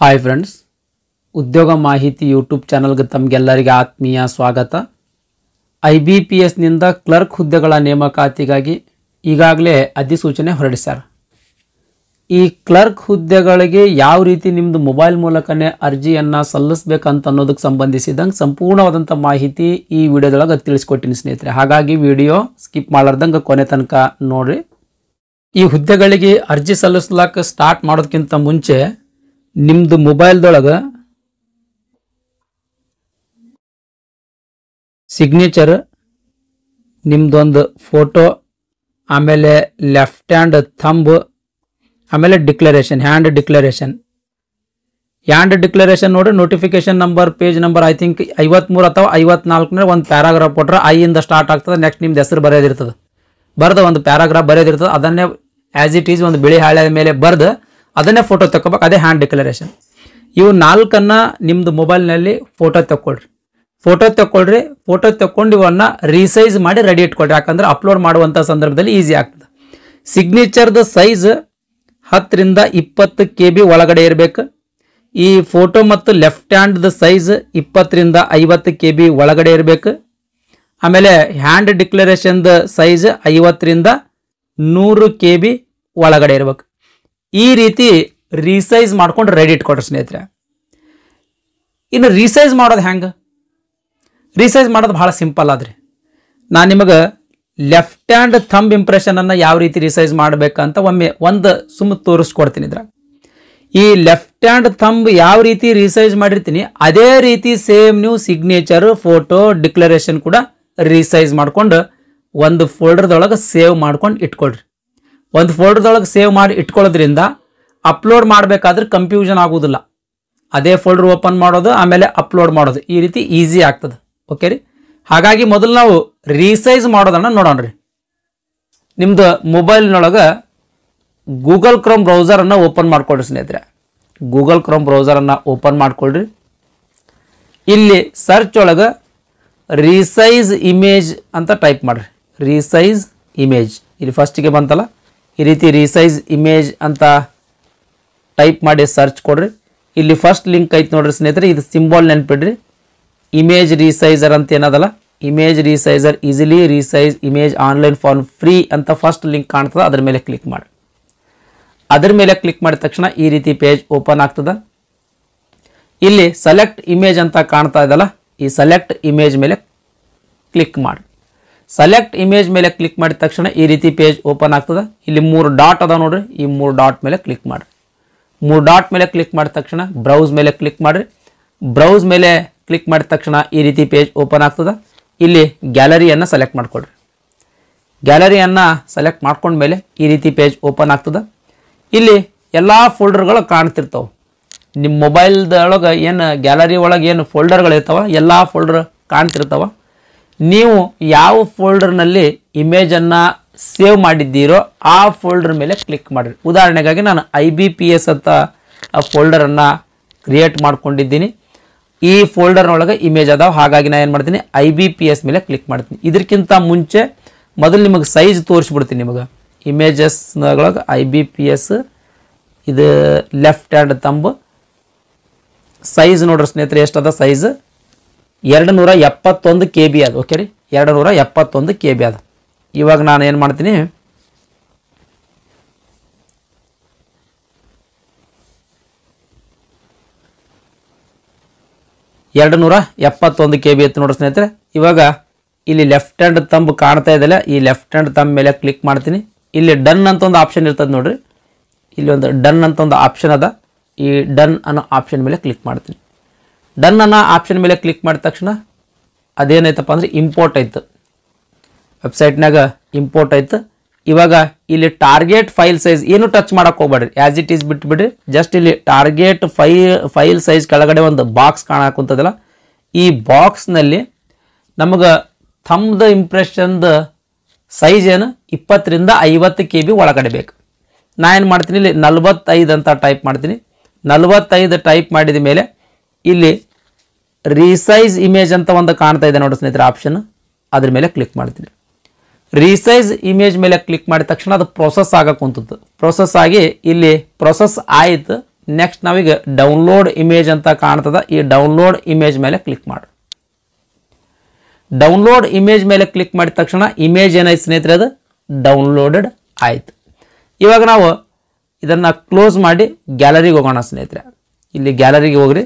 Hi friends, ಉದ್ಯೋಗ ಮಾಹಿತಿ YouTube ಚಾನಲ್ಗೆ ತಮಗೆಲ್ಲರಿಗೆ ಆತ್ಮೀಯ ಸ್ವಾಗತ. IBPSನಿಂದ ಕ್ಲರ್ಕ್ ಹುದ್ದೆಗಳ ನೇಮಕಾತಿಗಾಗಿ ಈಗಾಗಲೇ ಅಧಿಸೂಚನೆ ಹೊರಡಿಸ್ಯಾರ. ಈ ಕ್ಲರ್ಕ್ ಹುದ್ದೆಗಳಿಗೆ ಯಾವ ರೀತಿ ನಿಮ್ಮದು ಮೊಬೈಲ್ ಮೂಲಕನೇ ಅರ್ಜಿಯನ್ನು ಸಲ್ಲಿಸಬೇಕಂತ ಅನ್ನೋದಕ್ಕೆ ಸಂಬಂಧಿಸಿದಂಗೆ ಸಂಪೂರ್ಣವಾದಂಥ ಮಾಹಿತಿ ಈ ವಿಡಿಯೋದೊಳಗೆ ತಿಳಿಸ್ಕೊಟ್ಟಿನಿ ಸ್ನೇಹಿತರೆ. ಹಾಗಾಗಿ ವಿಡಿಯೋ ಸ್ಕಿಪ್ ಮಾಡಲಾರ್ದಂಗೆ ಕೊನೆ ತನಕ ನೋಡ್ರಿ. ಈ ಹುದ್ದೆಗಳಿಗೆ ಅರ್ಜಿ ಸಲ್ಲಿಸ್ಲಾಕ ಸ್ಟಾರ್ಟ್ ಮಾಡೋದಕ್ಕಿಂತ ಮುಂಚೆ ನಿಮ್ಮದು ಮೊಬೈಲ್ದೊಳಗೆ ಸಿಗ್ನೇಚರ್, ನಿಮ್ಮದೊಂದು ಫೋಟೋ, ಆಮೇಲೆ ಲೆಫ್ಟ್ ಹ್ಯಾಂಡ್ ಥಂಬ್, ಆಮೇಲೆ ಡಿಕ್ಲರೇಷನ್, ಹ್ಯಾಂಡ್ ಡಿಕ್ಲರೇಷನ್ ನೋಡ್ರಿ. Notification number, page number I think 53 ಅಥವಾ 54ನೇ ಒಂದು ಪ್ಯಾರಾಗ್ರಾಫ್ ಕೊಟ್ರೆ ಐಯಿಂದ ಸ್ಟಾರ್ಟ್ ಆಗ್ತದೆ. ನೆಕ್ಸ್ಟ್ ನಿಮ್ದು ಹೆಸರು ಬರೆಯೋದಿರ್ತದೆ, ಬರೆದು ಒಂದು ಪ್ಯಾರಾಗ್ರಾಫ್ ಬರೆಯೋದಿರ್ತದೆ. ಅದನ್ನೇ ಆ್ಯಸ್ ಇಟ್ ಈಸ್ ಒಂದು ಬಿಳಿ ಹಾಳೆ ಮೇಲೆ ಬರೆದು ಅದನ್ನೇ ಫೋಟೋ ತಗೋಬೇಕು. ಅದೇ ಹ್ಯಾಂಡ್ ಡಿಕ್ಲರೇಷನ್. ಇವು 4 ನಿಮ್ಮದು ಮೊಬೈಲ್ನಲ್ಲಿ ಫೋಟೋ ತಗೊಳ್ರಿ. ಫೋಟೋ ತಗೊಂಡು ಇವನ್ನ ರೀಸೈಜ್ ಮಾಡಿ ರೆಡಿ ಇಟ್ಕೊಳ್ರಿ. ಯಾಕಂದ್ರೆ ಅಪ್ಲೋಡ್ ಮಾಡುವಂಥ ಸಂದರ್ಭದಲ್ಲಿ ಈಸಿ ಆಗ್ತದೆ. ಸಿಗ್ನೇಚರ್ದ ಸೈಜ್ 10 ರಿಂದ 20 KB ಒಳಗಡೆ ಇರಬೇಕು. ಈ ಫೋಟೋ ಮತ್ತು ಲೆಫ್ಟ್ ಹ್ಯಾಂಡ್ದ ಸೈಜ್ 20 ರಿಂದ 50 KB ಒಳಗಡೆ ಇರಬೇಕು. ಆಮೇಲೆ ಹ್ಯಾಂಡ್ ಡಿಕ್ಲರೇಷನ್ದ ಸೈಜ್ 50 ರಿಂದ 100 KB ಒಳಗಡೆ ಇರಬೇಕು. ಈ ರೀತಿ ರೀಸೈಜ್ ಮಾಡ್ಕೊಂಡು ರೆಡಿ ಇಟ್ಕೊಡ್ರಿ ಸ್ನೇಹಿತರೆ. ಇನ್ನು ರೀಸೈಜ್ ಮಾಡೋದು ಹೆಂಗೆ? ರೀಸೈಜ್ ಮಾಡೋದು ಭಾಳ ಸಿಂಪಲ್ ಆದ್ರಿ. ನಾನು ನಿಮಗೆ ಲೆಫ್ಟ್ ಹ್ಯಾಂಡ್ ಥಂಬ್ ಇಂಪ್ರೆಷನನ್ನು ಯಾವ ರೀತಿ ರೀಸೈಜ್ ಮಾಡಬೇಕಂತ ಒಮ್ಮೆ ಒಂದು ತೋರಿಸ್ಕೊಡ್ತೀನಿ. ಇದ್ರಾಗ ಈ ಲೆಫ್ಟ್ ಹ್ಯಾಂಡ್ ಥಂಬ್ ಯಾವ ರೀತಿ ರೀಸೈಜ್ ಮಾಡಿರ್ತೀನಿ ಅದೇ ರೀತಿ ಸೇಮ್ ನೀವು ಸಿಗ್ನೇಚರ್, ಫೋಟೋ, ಡಿಕ್ಲರೇಷನ್ ಕೂಡ ರೀಸೈಜ್ ಮಾಡ್ಕೊಂಡು ಒಂದು ಫೋಲ್ಡರ್ದೊಳಗೆ ಸೇವ್ ಮಾಡ್ಕೊಂಡು ಇಟ್ಕೊಳ್ರಿ. ಒಂದು ಫೋಲ್ಡರ್ದೊಳಗೆ ಸೇವ್ ಮಾಡಿ ಇಟ್ಕೊಳ್ಳೋದ್ರಿಂದ ಅಪ್ಲೋಡ್ ಮಾಡಬೇಕಾದ್ರೆ ಕನ್ಫ್ಯೂಷನ್ ಆಗೋದಿಲ್ಲ. ಅದೇ ಫೋಲ್ಡರ್ ಓಪನ್ ಮಾಡೋದು, ಆಮೇಲೆ ಅಪ್ಲೋಡ್ ಮಾಡೋದು, ಈ ರೀತಿ ಈಸಿ ಆಗ್ತದೆ. ಓಕೆ ರೀ. ಹಾಗಾಗಿ ಮೊದಲು ನಾವು ರೀಸೈಜ್ ಮಾಡೋದನ್ನು ನೋಡೋಣ ರೀ. ನಿಮ್ದು ಮೊಬೈಲ್ನೊಳಗೆ ಗೂಗಲ್ ಕ್ರೋಮ್ ಬ್ರೌಸರನ್ನು ಓಪನ್ ಮಾಡ್ಕೊಳ್ರಿ ಸ್ನೇಹಿತರೆ. ಗೂಗಲ್ ಕ್ರೋಮ್ ಬ್ರೌಸರನ್ನು ಓಪನ್ ಮಾಡ್ಕೊಳ್ರಿ. ಇಲ್ಲಿ ಸರ್ಚ್ ಒಳಗೆ ರೀಸೈಜ್ ಇಮೇಜ್ ಅಂತ ಟೈಪ್ ಮಾಡಿರಿ. ರೀಸೈಜ್ ಇಮೇಜ್ ಇಲ್ಲಿ ಫಸ್ಟಿಗೆ ಬಂತಲ್ಲ, ಈ ರೀತಿ ರೀಸೈಜ್ ಇಮೇಜ್ ಅಂತ ಟೈಪ್ ಮಾಡಿ ಸರ್ಚ್ ಕೊಡ್ರಿ. ಇಲ್ಲಿ ಫಸ್ಟ್ ಲಿಂಕ್ ಐತೆ ನೋಡ್ರಿ ಸ್ನೇಹಿತರೆ, ಇದು ಸಿಂಬಾಲ್ ನೆನ್ಪಿಡ್ರಿ. ಇಮೇಜ್ ರೀಸೈಸರ್ ಅಂತ ಏನದಲ್ಲ, image resizer easily resize image online for free ಅಂತ ಫಸ್ಟ್ ಲಿಂಕ್ ಕಾಣ್ತದೆ. ಅದ್ರ ಮೇಲೆ ಕ್ಲಿಕ್ ಮಾಡಿ. ಅದ್ರ ಮೇಲೆ ಕ್ಲಿಕ್ ಮಾಡಿದ ತಕ್ಷಣ ಈ ರೀತಿ ಪೇಜ್ ಓಪನ್ ಆಗ್ತದೆ. ಇಲ್ಲಿ ಸೆಲೆಕ್ಟ್ ಇಮೇಜ್ ಅಂತ ಕಾಣ್ತಾ ಇದಲ್ಲ, ಈ ಸೆಲೆಕ್ಟ್ ಇಮೇಜ್ ಮೇಲೆ ಕ್ಲಿಕ್ ಮಾಡಿ. ಸೆಲೆಕ್ಟ್ ಇಮೇಜ್ ಮೇಲೆ ಕ್ಲಿಕ್ ಮಾಡಿದ ತಕ್ಷಣ ಈ ರೀತಿ ಪೇಜ್ ಓಪನ್ ಆಗ್ತದೆ. ಇಲ್ಲಿ 3 ಡಾಟ್ ಅದ ನೋಡ್ರಿ, ಈ 3 ಡಾಟ್ ಮೇಲೆ ಕ್ಲಿಕ್ ಮಾಡಿ. 3 ಡಾಟ್ ಮೇಲೆ ಕ್ಲಿಕ್ ಮಾಡಿದ ತಕ್ಷಣ ಬ್ರೌಸ್ ಮೇಲೆ ಕ್ಲಿಕ್ ಮಾಡಿರಿ. ಬ್ರೌಸ್ ಮೇಲೆ ಕ್ಲಿಕ್ ಮಾಡಿದ ತಕ್ಷಣ ಈ ರೀತಿ ಪೇಜ್ ಓಪನ್ ಆಗ್ತದೆ. ಇಲ್ಲಿ ಗ್ಯಾಲರಿಯನ್ನು ಸೆಲೆಕ್ಟ್ ಮಾಡ್ಕೊಳ್ರಿ. ಗ್ಯಾಲರಿಯನ್ನು ಸೆಲೆಕ್ಟ್ ಮಾಡ್ಕೊಂಡ್ಮೇಲೆ ಈ ರೀತಿ ಪೇಜ್ ಓಪನ್ ಆಗ್ತದೆ. ಇಲ್ಲಿ ಎಲ್ಲ ಫೋಲ್ಡರ್ಗಳು ಕಾಣ್ತಿರ್ತಾವೆ. ನಿಮ್ಮ ಮೊಬೈಲ್ದೊಳಗೆ ಏನು ಗ್ಯಾಲರಿ ಒಳಗೆ ಏನು ಫೋಲ್ಡರ್ಗಳು ಇರ್ತಾವ, ಎಲ್ಲ ಫೋಲ್ಡರ್ ಕಾಣ್ತಿರ್ತಾವ. ನೀವು ಯಾವ ಫೋಲ್ಡರ್ನಲ್ಲಿ ಇಮೇಜನ್ನು ಸೇವ್ ಮಾಡಿದ್ದೀರೋ ಆ ಫೋಲ್ಡರ್ ಮೇಲೆ ಕ್ಲಿಕ್ ಮಾಡಿರಿ. ಉದಾಹರಣೆಗಾಗಿ ನಾನು IBPS ಅಂತ ಆ ಫೋಲ್ಡರನ್ನು ಕ್ರಿಯೇಟ್ ಮಾಡ್ಕೊಂಡಿದ್ದೀನಿ. ಈ ಫೋಲ್ಡರ್ನೊಳಗೆ ಇಮೇಜ್ ಅದಾವೆ. ಹಾಗಾಗಿ ನಾನು ಏನು ಮಾಡ್ತೀನಿ, IBPS ಮೇಲೆ ಕ್ಲಿಕ್ ಮಾಡ್ತೀನಿ. ಇದಕ್ಕಿಂತ ಮುಂಚೆ ಮೊದಲು ನಿಮಗೆ ಸೈಜ್ ತೋರಿಸ್ಬಿಡ್ತೀನಿ. ನಿಮಗೆ ಇಮೇಜಸ್ನೊಳಗೆ IBPS ಇದು ಲೆಫ್ಟ್ ಹ್ಯಾಂಡ್ ಥಂಬ್ ಸೈಜ್ ನೋಡ್ರಿ ಸ್ನೇಹಿತರೆ, ಎಷ್ಟದ ಸೈಜ್ 271 KB ಅದು. ಓಕೆ ರೀ, 271 KB ಅದು. ಇವಾಗ ನಾನು ಏನು ಮಾಡ್ತೀನಿ, $271 KB ಇತ್ತು ನೋಡ್ರಿ ಸ್ನೇಹಿತರೆ. ಇವಾಗ ಇಲ್ಲಿ ಲೆಫ್ಟ್ ಹ್ಯಾಂಡ್ ಥಂಬ್ ಕಾಣ್ತಾ ಇದೆಯಲ್ಲ, ಈ ಲೆಫ್ಟ್ ಹ್ಯಾಂಡ್ ಥಂಬ್ ಮೇಲೆ ಕ್ಲಿಕ್ ಮಾಡ್ತೀನಿ. ಇಲ್ಲಿ ಡನ್ ಅಂತ ಒಂದು ಆಪ್ಷನ್ ಇರ್ತದೆ ನೋಡ್ರಿ. ಇಲ್ಲಿ ಒಂದು ಡನ್ ಅಂತ ಒಂದು ಆಪ್ಷನ್ ಅದ. ಈ ಡನ್ ಅನ್ನೋ ಆಪ್ಷನ್ ಮೇಲೆ ಕ್ಲಿಕ್ ಮಾಡ್ತೀನಿ. ಡನ್ ಅನ್ನೋ ಆಪ್ಷನ್ ಮೇಲೆ ಕ್ಲಿಕ್ ಮಾಡಿದ ತಕ್ಷಣ ಅದೇನೈತಪ್ಪ ಅಂದರೆ ಇಂಪೋರ್ಟ್ ಆಯ್ತು, ವೆಬ್ಸೈಟ್ನಾಗ ಇಂಪೋರ್ಟ್ ಆಯ್ತು. ಇವಾಗ ಇಲ್ಲಿ ಟಾರ್ಗೆಟ್ ಫೈಲ್ ಸೈಜ್ ಏನು ಟಚ್ ಮಾಡೋಕೆ ಹೋಗ್ಬೇಡ್ರಿ, ಆ್ಯಸ್ ಇಟ್ ಈಸ್ ಬಿಟ್ಬಿಡ್ರಿ. ಜಸ್ಟ್ ಇಲ್ಲಿ ಟಾರ್ಗೆಟ್ ಫೈಲ್ ಸೈಜ್ ಕೆಳಗಡೆ ಒಂದು ಬಾಕ್ಸ್ ಕಾಣಕುಂತದಲ್ಲ, ಈ ಬಾಕ್ಸ್ನಲ್ಲಿ ನಮಗೆ ಥಂಬ್ದ ಇಂಪ್ರೆಷನ್ದ ಸೈಜ್ ಏನು 20 ರಿಂದ 50 KB ಒಳಗಡೆ ಬೇಕು. ನಾನು ಏನು ಮಾಡ್ತೀನಿ, ಇಲ್ಲಿ 45 ಅಂತ ಟೈಪ್ ಮಾಡ್ತೀನಿ. 45 ಟೈಪ್ ಮಾಡಿದ ಮೇಲೆ ಇಲ್ಲಿ ರೀಸೈಜ್ ಇಮೇಜ್ ಅಂತ ಒಂದು ಕಾಣ್ತಾ ಇದೆ ನೋಡಿ ಸ್ನೇಹಿತರೆ ಆಪ್ಷನ್, ಅದ್ರ ಮೇಲೆ ಕ್ಲಿಕ್ ಮಾಡ್ತೀನಿ. ರೀಸೈಜ್ ಇಮೇಜ್ ಮೇಲೆ ಕ್ಲಿಕ್ ಮಾಡಿದ ತಕ್ಷಣ ಅದು ಪ್ರೋಸೆಸ್ ಆಗಕ್ಕೆ ಕುಂತದ್ದು. ಪ್ರೋಸೆಸ್ ಆಗಿ ಇಲ್ಲಿ ಪ್ರೋಸೆಸ್ ಆಯಿತು. ನೆಕ್ಸ್ಟ್ ನಾವೀಗ ಡೌನ್ಲೋಡ್ ಇಮೇಜ್ ಅಂತ ಕಾಣ್ತದ, ಈ ಡೌನ್ಲೋಡ್ ಇಮೇಜ್ ಮೇಲೆ ಕ್ಲಿಕ್ ಮಾಡಿ. ಡೌನ್ಲೋಡ್ ಇಮೇಜ್ ಮೇಲೆ ಕ್ಲಿಕ್ ಮಾಡಿದ ತಕ್ಷಣ ಇಮೇಜ್ ಏನಾಯ್ತು ಸ್ನೇಹಿತರೆ, ಅದು ಡೌನ್ಲೋಡೆಡ್ ಆಯ್ತು. ಇವಾಗ ನಾವು ಇದನ್ನು ಕ್ಲೋಸ್ ಮಾಡಿ ಗ್ಯಾಲರಿಗೆ ಹೋಗೋಣ ಸ್ನೇಹಿತರೆ. ಇಲ್ಲಿ ಗ್ಯಾಲರಿಗೆ ಹೋಗ್ರಿ.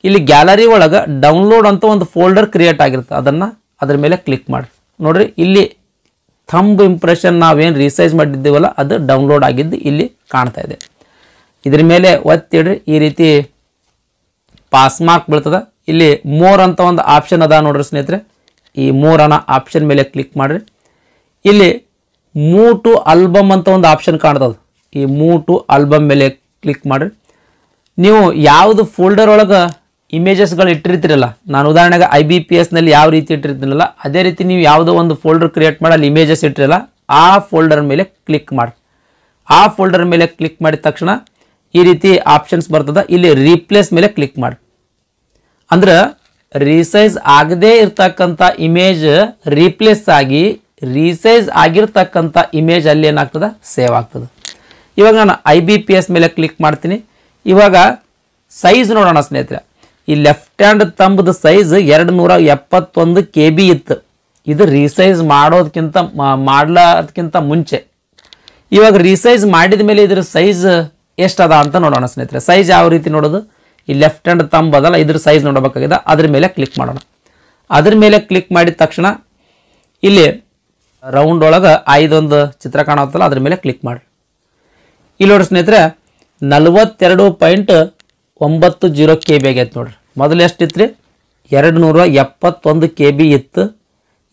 ಇಲ್ಲಿ ಗ್ಯಾಲರಿ ಒಳಗೆ ಡೌನ್ಲೋಡ್ ಅಂತ ಒಂದು ಫೋಲ್ಡರ್ ಕ್ರಿಯೇಟ್ ಆಗಿರುತ್ತೆ, ಅದನ್ನು ಅದ್ರ ಮೇಲೆ ಕ್ಲಿಕ್ ಮಾಡಿ. ನೋಡ್ರಿ, ಇಲ್ಲಿ ಥಂಬ್ ಇಂಪ್ರೆಷನ್ ನಾವೇನು ರಿಸೈಜ್ ಮಾಡಿದ್ದೀವಲ್ಲ ಅದು ಡೌನ್ಲೋಡ್ ಆಗಿದ್ದು ಇಲ್ಲಿ ಕಾಣ್ತಾ ಇದೆ. ಇದ್ರ ಮೇಲೆ ಒತ್ತಿಡ್ರಿ, ಈ ರೀತಿ ಪಾಸ್ ಮಾರ್ಕ್ ಬೀಳ್ತದ. ಇಲ್ಲಿ ಮೋರ್ ಅಂತ ಒಂದು ಆಪ್ಷನ್ ಅದ ನೋಡ್ರಿ ಸ್ನೇಹಿತರೆ, ಈ ಮೋರ್ ಅನ್ನೋ ಆಪ್ಷನ್ ಮೇಲೆ ಕ್ಲಿಕ್ ಮಾಡಿರಿ. ಇಲ್ಲಿ ಮೂವ್ ಟು ಆಲ್ಬಮ್ ಅಂತ ಒಂದು ಆಪ್ಷನ್ ಕಾಣ್ತದೆ, ಈ ಮೂವ್ ಟು ಆಲ್ಬಮ್ ಮೇಲೆ ಕ್ಲಿಕ್ ಮಾಡಿರಿ. ನೀವು ಯಾವುದು ಫೋಲ್ಡರ್ ಒಳಗೆ ಇಮೇಜಸ್ಗಳು ಇಟ್ಟಿರ್ತೀರಲ್ಲ, ನಾನು ಉದಾಹರಣೆಗೆ IBPS ನಲ್ಲಿ ಯಾವ ರೀತಿ ಇಟ್ಟಿರ್ತೀನಲ್ಲ ಅದೇ ರೀತಿ ನೀವು ಯಾವುದೋ ಒಂದು ಫೋಲ್ಡರ್ ಕ್ರಿಯೇಟ್ ಮಾಡಿ ಅಲ್ಲಿ ಇಮೇಜಸ್ ಇಟ್ಟಿರಲ್ಲ, ಆ ಫೋಲ್ಡರ್ ಮೇಲೆ ಕ್ಲಿಕ್ ಮಾಡಿ. ಆ ಫೋಲ್ಡರ್ ಮೇಲೆ ಕ್ಲಿಕ್ ಮಾಡಿದ ತಕ್ಷಣ ಈ ರೀತಿ ಆಪ್ಷನ್ಸ್ ಬರ್ತದೆ. ಇಲ್ಲಿ ರೀಪ್ಲೇಸ್ ಮೇಲೆ ಕ್ಲಿಕ್ ಮಾಡಿ. ಅಂದ್ರೆ ರೀಸೈಜ್ ಆಗದೇ ಇರ್ತಕ್ಕಂಥ ಇಮೇಜ್ ರೀಪ್ಲೇಸ್ ಆಗಿ ರೀಸೈಜ್ ಆಗಿರ್ತಕ್ಕಂಥ ಇಮೇಜ್ ಅಲ್ಲಿ ಏನಾಗ್ತದೆ, ಸೇವ್ ಆಗ್ತದೆ. ಇವಾಗ ನಾನು IBPS ಮೇಲೆ ಕ್ಲಿಕ್ ಮಾಡ್ತೀನಿ. ಇವಾಗ ಸೈಜ್ ನೋಡೋಣ ಸ್ನೇಹಿತರೆ. ಈ ಲೆಫ್ಟ್ ಹ್ಯಾಂಡ್ ತಂಬದ ಸೈಜ್ 271 KB ಇತ್ತು. ಇದು ರೀಸೈಜ್ ಮಾಡೋದಕ್ಕಿಂತ ಮುಂಚೆ. ಇವಾಗ ರೀಸೈಜ್ ಮಾಡಿದ ಮೇಲೆ ಇದ್ರ ಸೈಜ್ ಎಷ್ಟದ ಅಂತ ನೋಡೋಣ ಸ್ನೇಹಿತರೆ. ಸೈಜ್ ಯಾವ ರೀತಿ ನೋಡೋದು, ಈ ಲೆಫ್ಟ್ ಹ್ಯಾಂಡ್ ತಂಬ್ ಅದಲ್ಲ, ಇದ್ರ ಸೈಜ್ ನೋಡಬೇಕಾಗಿದೆ. ಅದ್ರ ಮೇಲೆ ಕ್ಲಿಕ್ ಮಾಡೋಣ. ಅದ್ರ ಮೇಲೆ ಕ್ಲಿಕ್ ಮಾಡಿದ ತಕ್ಷಣ ಇಲ್ಲಿ ರೌಂಡ್ ಒಳಗೆ 5 ಚಿತ್ರ ಕಾಣುತ್ತಲ್ಲ, ಅದ್ರ ಮೇಲೆ ಕ್ಲಿಕ್ ಮಾಡಿ. ಇಲ್ಲಿ ನೋಡ್ರಿ ಸ್ನೇಹಿತರೆ, 42.90 KB ಆಗೈತೆ ನೋಡ್ರಿ. ಮೊದಲು ಎಷ್ಟಿತ್ತು ರೀ, 271 KB ಇತ್ತು.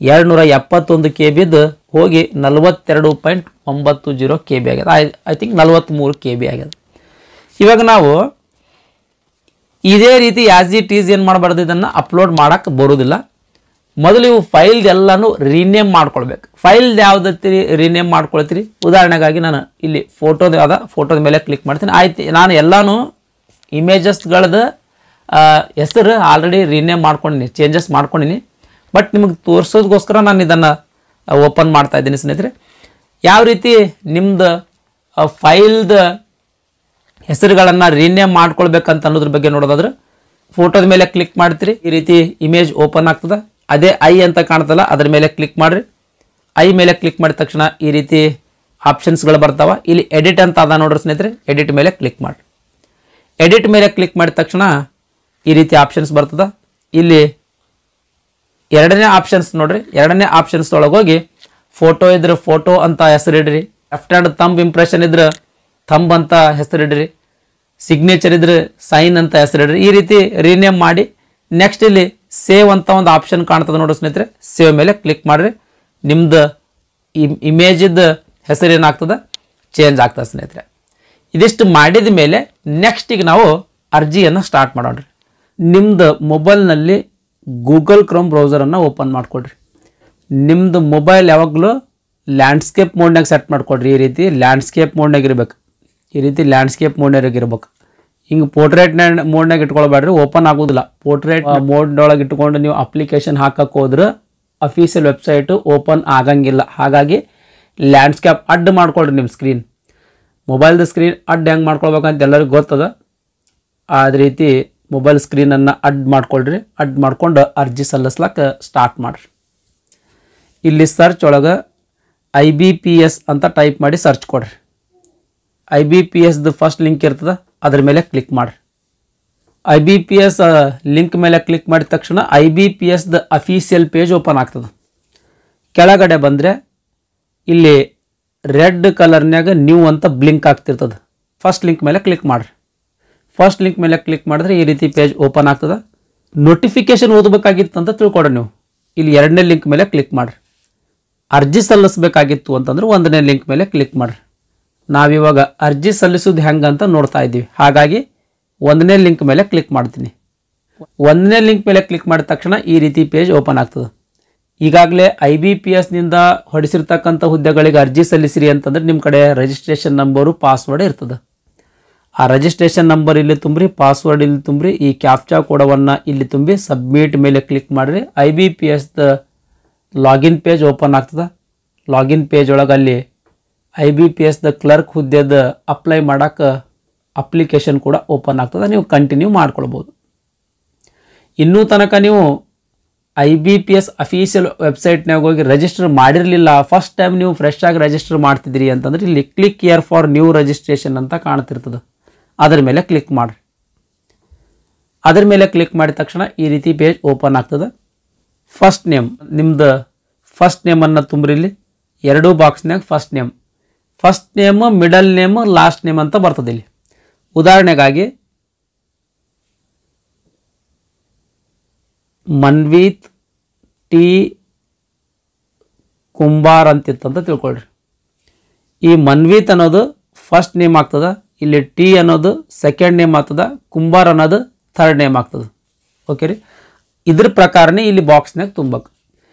271 KB ಹೋಗಿ 42.90 KB ಆಗ್ಯದ. ಐ ಥಿಂಕ್ 43 KB ಆಗ್ಯದ. ಇವಾಗ ನಾವು ಇದೇ ರೀತಿ ಆಸ್ ಇಟ್ ಈಸ್ ಏನು ಮಾಡಬಾರ್ದು, ಇದನ್ನು ಅಪ್ಲೋಡ್ ಮಾಡೋಕ್ಕೆ ಬರೋದಿಲ್ಲ. ಮೊದಲು ಇವು ಫೈಲ್ ಎಲ್ಲನೂ ರೀನೇಮ್ ಮಾಡ್ಕೊಳ್ಬೇಕು. ಫೈಲ್ ಯಾವುದತ್ತೀರಿ ರೀನೇಮ್ ಮಾಡ್ಕೊಳ್ತೀರಿ, ಉದಾಹರಣೆಗಾಗಿ ನಾನು ಇಲ್ಲಿ ಫೋಟೋದ ಮೇಲೆ ಕ್ಲಿಕ್ ಮಾಡ್ತೀನಿ. ಆಯ್ತು, ನಾನು ಎಲ್ಲನೂ ಇಮೇಜಸ್ಗಳದ್ದು ಹೆಸರು ಆಲ್ರೆಡಿ ರೀನೇಮ್ ಮಾಡ್ಕೊಂಡಿನಿ, ಚೇಂಜಸ್ ಮಾಡ್ಕೊಂಡಿನಿ. ಬಟ್ ನಿಮಗೆ ತೋರಿಸೋದಕ್ಕೋಸ್ಕರ ನಾನು ಇದನ್ನು ಓಪನ್ ಮಾಡ್ತಾ ಇದ್ದೀನಿ ಸ್ನೇಹಿತರೆ. ಯಾವ ರೀತಿ ನಿಮ್ಮದು ಫೈಲ್ದ ಹೆಸರುಗಳನ್ನು ರೀನೇಮ್ ಮಾಡ್ಕೊಳ್ಬೇಕಂತ ಅನ್ನೋದ್ರ ಬಗ್ಗೆ ನೋಡೋದಾದ್ರೆ ಫೋಟೋದ ಮೇಲೆ ಕ್ಲಿಕ್ ಮಾಡ್ತೀರಿ. ಈ ರೀತಿ ಇಮೇಜ್ ಓಪನ್ ಆಗ್ತದೆ. ಅದೇ ಐ ಅಂತ ಕಾಣ್ತಲ್ಲ, ಅದ್ರ ಮೇಲೆ ಕ್ಲಿಕ್ ಮಾಡಿರಿ. ಐ ಮೇಲೆ ಕ್ಲಿಕ್ ಮಾಡಿದ ತಕ್ಷಣ ಈ ರೀತಿ ಆಪ್ಷನ್ಸ್ಗಳು ಬರ್ತಾವ. ಇಲ್ಲಿ ಎಡಿಟ್ ಅಂತ ಅದ ನೋಡ್ರಿ ಸ್ನೇಹಿತರೆ, ಎಡಿಟ್ ಮೇಲೆ ಕ್ಲಿಕ್ ಮಾಡಿ. ಎಡಿಟ್ ಮೇಲೆ ಕ್ಲಿಕ್ ಮಾಡಿದ ತಕ್ಷಣ ಈ ರೀತಿ ಆಪ್ಷನ್ಸ್ ಬರ್ತದ. ಇಲ್ಲಿ ಎರಡನೇ ಆಪ್ಷನ್ಸ್ ನೋಡ್ರಿ, ಎರಡನೇ ಆಪ್ಷನ್ಸ್ ಒಳಗೆ ಹೋಗಿ ಫೋಟೋ ಇದ್ರೆ ಫೋಟೋ ಅಂತ ಹೆಸರಿಡ್ರಿ. ಲೆಫ್ಟ್ ಹ್ಯಾಂಡ್ ಥಂಬ್ ಇಂಪ್ರೆಷನ್ ಇದ್ರೆ ಥಂಬ್ ಅಂತ ಹೆಸರಿಡ್ರಿ. ಸಿಗ್ನೇಚರ್ ಇದ್ರೆ ಸೈನ್ ಅಂತ ಹೆಸರಿಡ್ರಿ. ಈ ರೀತಿ ರೀನೇಮ್ ಮಾಡಿ ನೆಕ್ಸ್ಟ್ ಇಲ್ಲಿ ಸೇವ್ ಅಂತ ಒಂದು ಆಪ್ಷನ್ ಕಾಣ್ತದೆ ನೋಡ್ರಿ ಸ್ನೇಹಿತರೆ, ಸೇವ್ ಮೇಲೆ ಕ್ಲಿಕ್ ಮಾಡಿರಿ. ನಿಮ್ದು ಇಮೇಜಿದ್ದು ಹೆಸರು ಏನಾಗ್ತದೆ, ಚೇಂಜ್ ಆಗ್ತದೆ ಸ್ನೇಹಿತರೆ. ಇದಿಷ್ಟು ಮಾಡಿದ ಮೇಲೆ ನೆಕ್ಸ್ಟಿಗೆ ನಾವು ಅರ್ಜಿಯನ್ನು ಸ್ಟಾರ್ಟ್ ಮಾಡೋಣ. ನಿಮ್ಮದು ಮೊಬೈಲ್ನಲ್ಲಿ ಗೂಗಲ್ ಕ್ರೋಮ್ ಬ್ರೌಸರನ್ನು ಓಪನ್ ಮಾಡ್ಕೊಡ್ರಿ. ನಿಮ್ಮದು ಮೊಬೈಲ್ ಯಾವಾಗಲೂ ಲ್ಯಾಂಡ್ಸ್ಕೇಪ್ ಮೋಡ್ನಾಗ ಸೆಟ್ ಮಾಡ್ಕೊಡ್ರಿ. ಈ ರೀತಿ ಲ್ಯಾಂಡ್ಸ್ಕೇಪ್ ಮೋಡ್ನಾಗ ಇರಬೇಕು. ಈ ರೀತಿ ಲ್ಯಾಂಡ್ಸ್ಕೇಪ್ ಮೋಡ್ನಾಗ ಇರ್ಬೇಕು. ಹಿಂಗೆ ಪೋರ್ಟ್ರೇಟ್ ಮೋಡ್ನಾಗ ಇಟ್ಕೊಳ್ಬೇಡ್ರಿ, ಓಪನ್ ಆಗೋದಿಲ್ಲ. ಪೋರ್ಟ್ರೇಟ್ ಮೋಡ್ನೊಳಗೆ ಇಟ್ಕೊಂಡು ನೀವು ಅಪ್ಲಿಕೇಶನ್ ಹಾಕಕ್ಕೆ ಹೋದ್ರೆ ಅಫೀಷಿಯಲ್ ವೆಬ್ಸೈಟು ಓಪನ್ ಆಗಂಗಿಲ್ಲ. ಹಾಗಾಗಿ ಲ್ಯಾಂಡ್ಸ್ಕೇಪ್ ಅಡ್ಡ ಮಾಡ್ಕೊಳ್ರಿ. ನಿಮ್ಮ ಸ್ಕ್ರೀನ್, ಮೊಬೈಲ್ದು ಸ್ಕ್ರೀನ್ ಅಡ್ಡ ಹೆಂಗೆ ಮಾಡ್ಕೊಳ್ಬೇಕಂತ ಎಲ್ಲರಿಗೂ ಗೊತ್ತದ. ಅದೇ ರೀತಿ ಮೊಬೈಲ್ ಸ್ಕ್ರೀನನ್ನು ಅಡ್ಡ ಮಾಡ್ಕೊಳ್ರಿ. ಅಡ್ಡ ಮಾಡ್ಕೊಂಡು ಅರ್ಜಿ ಸಲ್ಲಿಸ್ಲಕ್ಕೆ ಸ್ಟಾರ್ಟ್ ಮಾಡಿರಿ. ಇಲ್ಲಿ ಸರ್ಚ್ ಒಳಗೆ IBPS ಅಂತ ಟೈಪ್ ಮಾಡಿ ಸರ್ಚ್ ಕೊಡ್ರಿ. IBPSದು ಫಸ್ಟ್ ಲಿಂಕ್ ಇರ್ತದೆ, ಅದ್ರ ಮೇಲೆ ಕ್ಲಿಕ್ ಮಾಡಿರಿ. IBPS ಲಿಂಕ್ ಮೇಲೆ ಕ್ಲಿಕ್ ಮಾಡಿದ ತಕ್ಷಣ IBPSದ ಅಫೀಷಿಯಲ್ ಪೇಜ್ ಓಪನ್ ಆಗ್ತದೆ. ಕೆಳಗಡೆ ಬಂದರೆ ಇಲ್ಲಿ ರೆಡ್ ಕಲರ್ನಾಗ ನ್ಯೂ ಅಂತ ಬ್ಲಿಂಕ್ ಆಗ್ತಿರ್ತದೆ. ಫಸ್ಟ್ ಲಿಂಕ್ ಮೇಲೆ ಕ್ಲಿಕ್ ಮಾಡಿರಿ. ಫಸ್ಟ್ ಲಿಂಕ್ ಮೇಲೆ ಕ್ಲಿಕ್ ಮಾಡಿದ್ರೆ ಈ ರೀತಿ ಪೇಜ್ ಓಪನ್ ಆಗ್ತದೆ. ನೋಟಿಫಿಕೇಶನ್ ಓದಬೇಕಾಗಿತ್ತು ಅಂತ ತಿಳ್ಕೊಡ್ರಿ ನೀವು. ಇಲ್ಲಿ ಎರಡನೇ ಲಿಂಕ್ ಮೇಲೆ ಕ್ಲಿಕ್ ಮಾಡಿರಿ. ಅರ್ಜಿ ಸಲ್ಲಿಸಬೇಕಾಗಿತ್ತು ಅಂತಂದ್ರೆ ಒಂದನೇ ಲಿಂಕ್ ಮೇಲೆ ಕ್ಲಿಕ್ ಮಾಡಿರಿ. ನಾವಿವಾಗ ಅರ್ಜಿ ಸಲ್ಲಿಸೋದು ಹೆಂಗೆ ಅಂತ ನೋಡ್ತಾ ಇದ್ದೀವಿ. ಹಾಗಾಗಿ ಒಂದನೇ ಲಿಂಕ್ ಮೇಲೆ ಕ್ಲಿಕ್ ಮಾಡ್ತೀನಿ. ಒಂದನೇ ಲಿಂಕ್ ಮೇಲೆ ಕ್ಲಿಕ್ ಮಾಡಿದ ತಕ್ಷಣ ಈ ರೀತಿ ಪೇಜ್ ಓಪನ್ ಆಗ್ತದೆ. ಈಗಾಗಲೇ IBPSನಿಂದ ಹೊಡಿಸಿರ್ತಕ್ಕಂಥ ಹುದ್ದೆಗಳಿಗೆ ಅರ್ಜಿ ಸಲ್ಲಿಸಿರಿ ಅಂತಂದ್ರೆ ನಿಮ್ಮ ಕಡೆ ರಿಜಿಸ್ಟ್ರೇಷನ್ ನಂಬರು ಪಾಸ್ವರ್ಡ್ ಇರ್ತದೆ. ಆ ರಿಜಿಸ್ಟ್ರೇಷನ್ ನಂಬರ್ ಇಲ್ಲಿ ತುಂಬ್ರಿ, ಪಾಸ್ವರ್ಡ್ ಇಲ್ಲಿ ತುಂಬ್ರಿ, ಈ ಕ್ಯಾಪ್ಚಾ ಕೋಡವನ್ನು ಇಲ್ಲಿ ತುಂಬಿ ಸಬ್ಮಿಟ್ ಮೇಲೆ ಕ್ಲಿಕ್ ಮಾಡಿರಿ. IBPSದ ಲಾಗಿನ್ ಪೇಜ್ ಓಪನ್ ಆಗ್ತದೆ. ಲಾಗಿನ್ ಪೇಜ್ ಒಳಗೆ ಅಲ್ಲಿ IBPSದ ಕ್ಲರ್ಕ್ ಹುದ್ದೆದ ಅಪ್ಲೈ ಮಾಡೋಕ್ಕೆ ಅಪ್ಲಿಕೇಶನ್ ಕೂಡ ಓಪನ್ ಆಗ್ತದೆ, ನೀವು ಕಂಟಿನ್ಯೂ ಮಾಡ್ಕೊಳ್ಬೋದು. ಇನ್ನೂ ತನಕ ನೀವು IBPS ಅಫಿಷಿಯಲ್ ವೆಬ್ಸೈಟ್ನಾಗ ಹೋಗಿ ರಿಜಿಸ್ಟರ್ ಮಾಡಿರಲಿಲ್ಲ, ಫಸ್ಟ್ ಟೈಮ್ ನೀವು ಫ್ರೆಶ್ ಆಗಿ ರಿಜಿಸ್ಟರ್ ಮಾಡ್ತಿದ್ದೀರಿ ಅಂತಂದ್ರೆ ಇಲ್ಲಿ click here for new registration ಅಂತ ಕಾಣ್ತಿರ್ತದೆ, ಅದರ ಮೇಲೆ ಕ್ಲಿಕ್ ಮಾಡಿರಿ. ಅದರ ಮೇಲೆ ಕ್ಲಿಕ್ ಮಾಡಿದ ತಕ್ಷಣ ಈ ರೀತಿ ಪೇಜ್ ಓಪನ್ ಆಗ್ತದೆ. ಫಸ್ಟ್ ನೇಮ್, ನಿಮ್ದು ಫಸ್ಟ್ ನೇಮನ್ನು ತುಂಬ್ರಿ. ಇಲ್ಲಿ ಎರಡೂ ಬಾಕ್ಸ್ನಾಗ first name, middle name, last name ಅಂತ ಬರ್ತದೆ. ಇಲ್ಲಿ ಉದಾಹರಣೆಗಾಗಿ ಮನ್ವೀತ್ ಟಿ ಕುಂಬಾರ್ ಅಂತಿತ್ತಂತ ತಿಳ್ಕೊಳ್ರಿ. ಈ ಮನ್ವೀತ್ ಅನ್ನೋದು ಫಸ್ಟ್ ನೇಮ್ ಆಗ್ತದ, ಇಲ್ಲಿ ಟಿ ಅನ್ನೋದು ಸೆಕೆಂಡ್ ನೇಮ್ ಆಗ್ತದ, ಕುಂಬಾರ್ ಅನ್ನೋದು ಥರ್ಡ್ ನೇಮ್ ಆಗ್ತದೆ. ಓಕೆ ರೀ, ಇದ್ರ ಪ್ರಕಾರನೇ ಇಲ್ಲಿ ಬಾಕ್ಸ್ನಾಗ ತುಂಬಬೇಕು.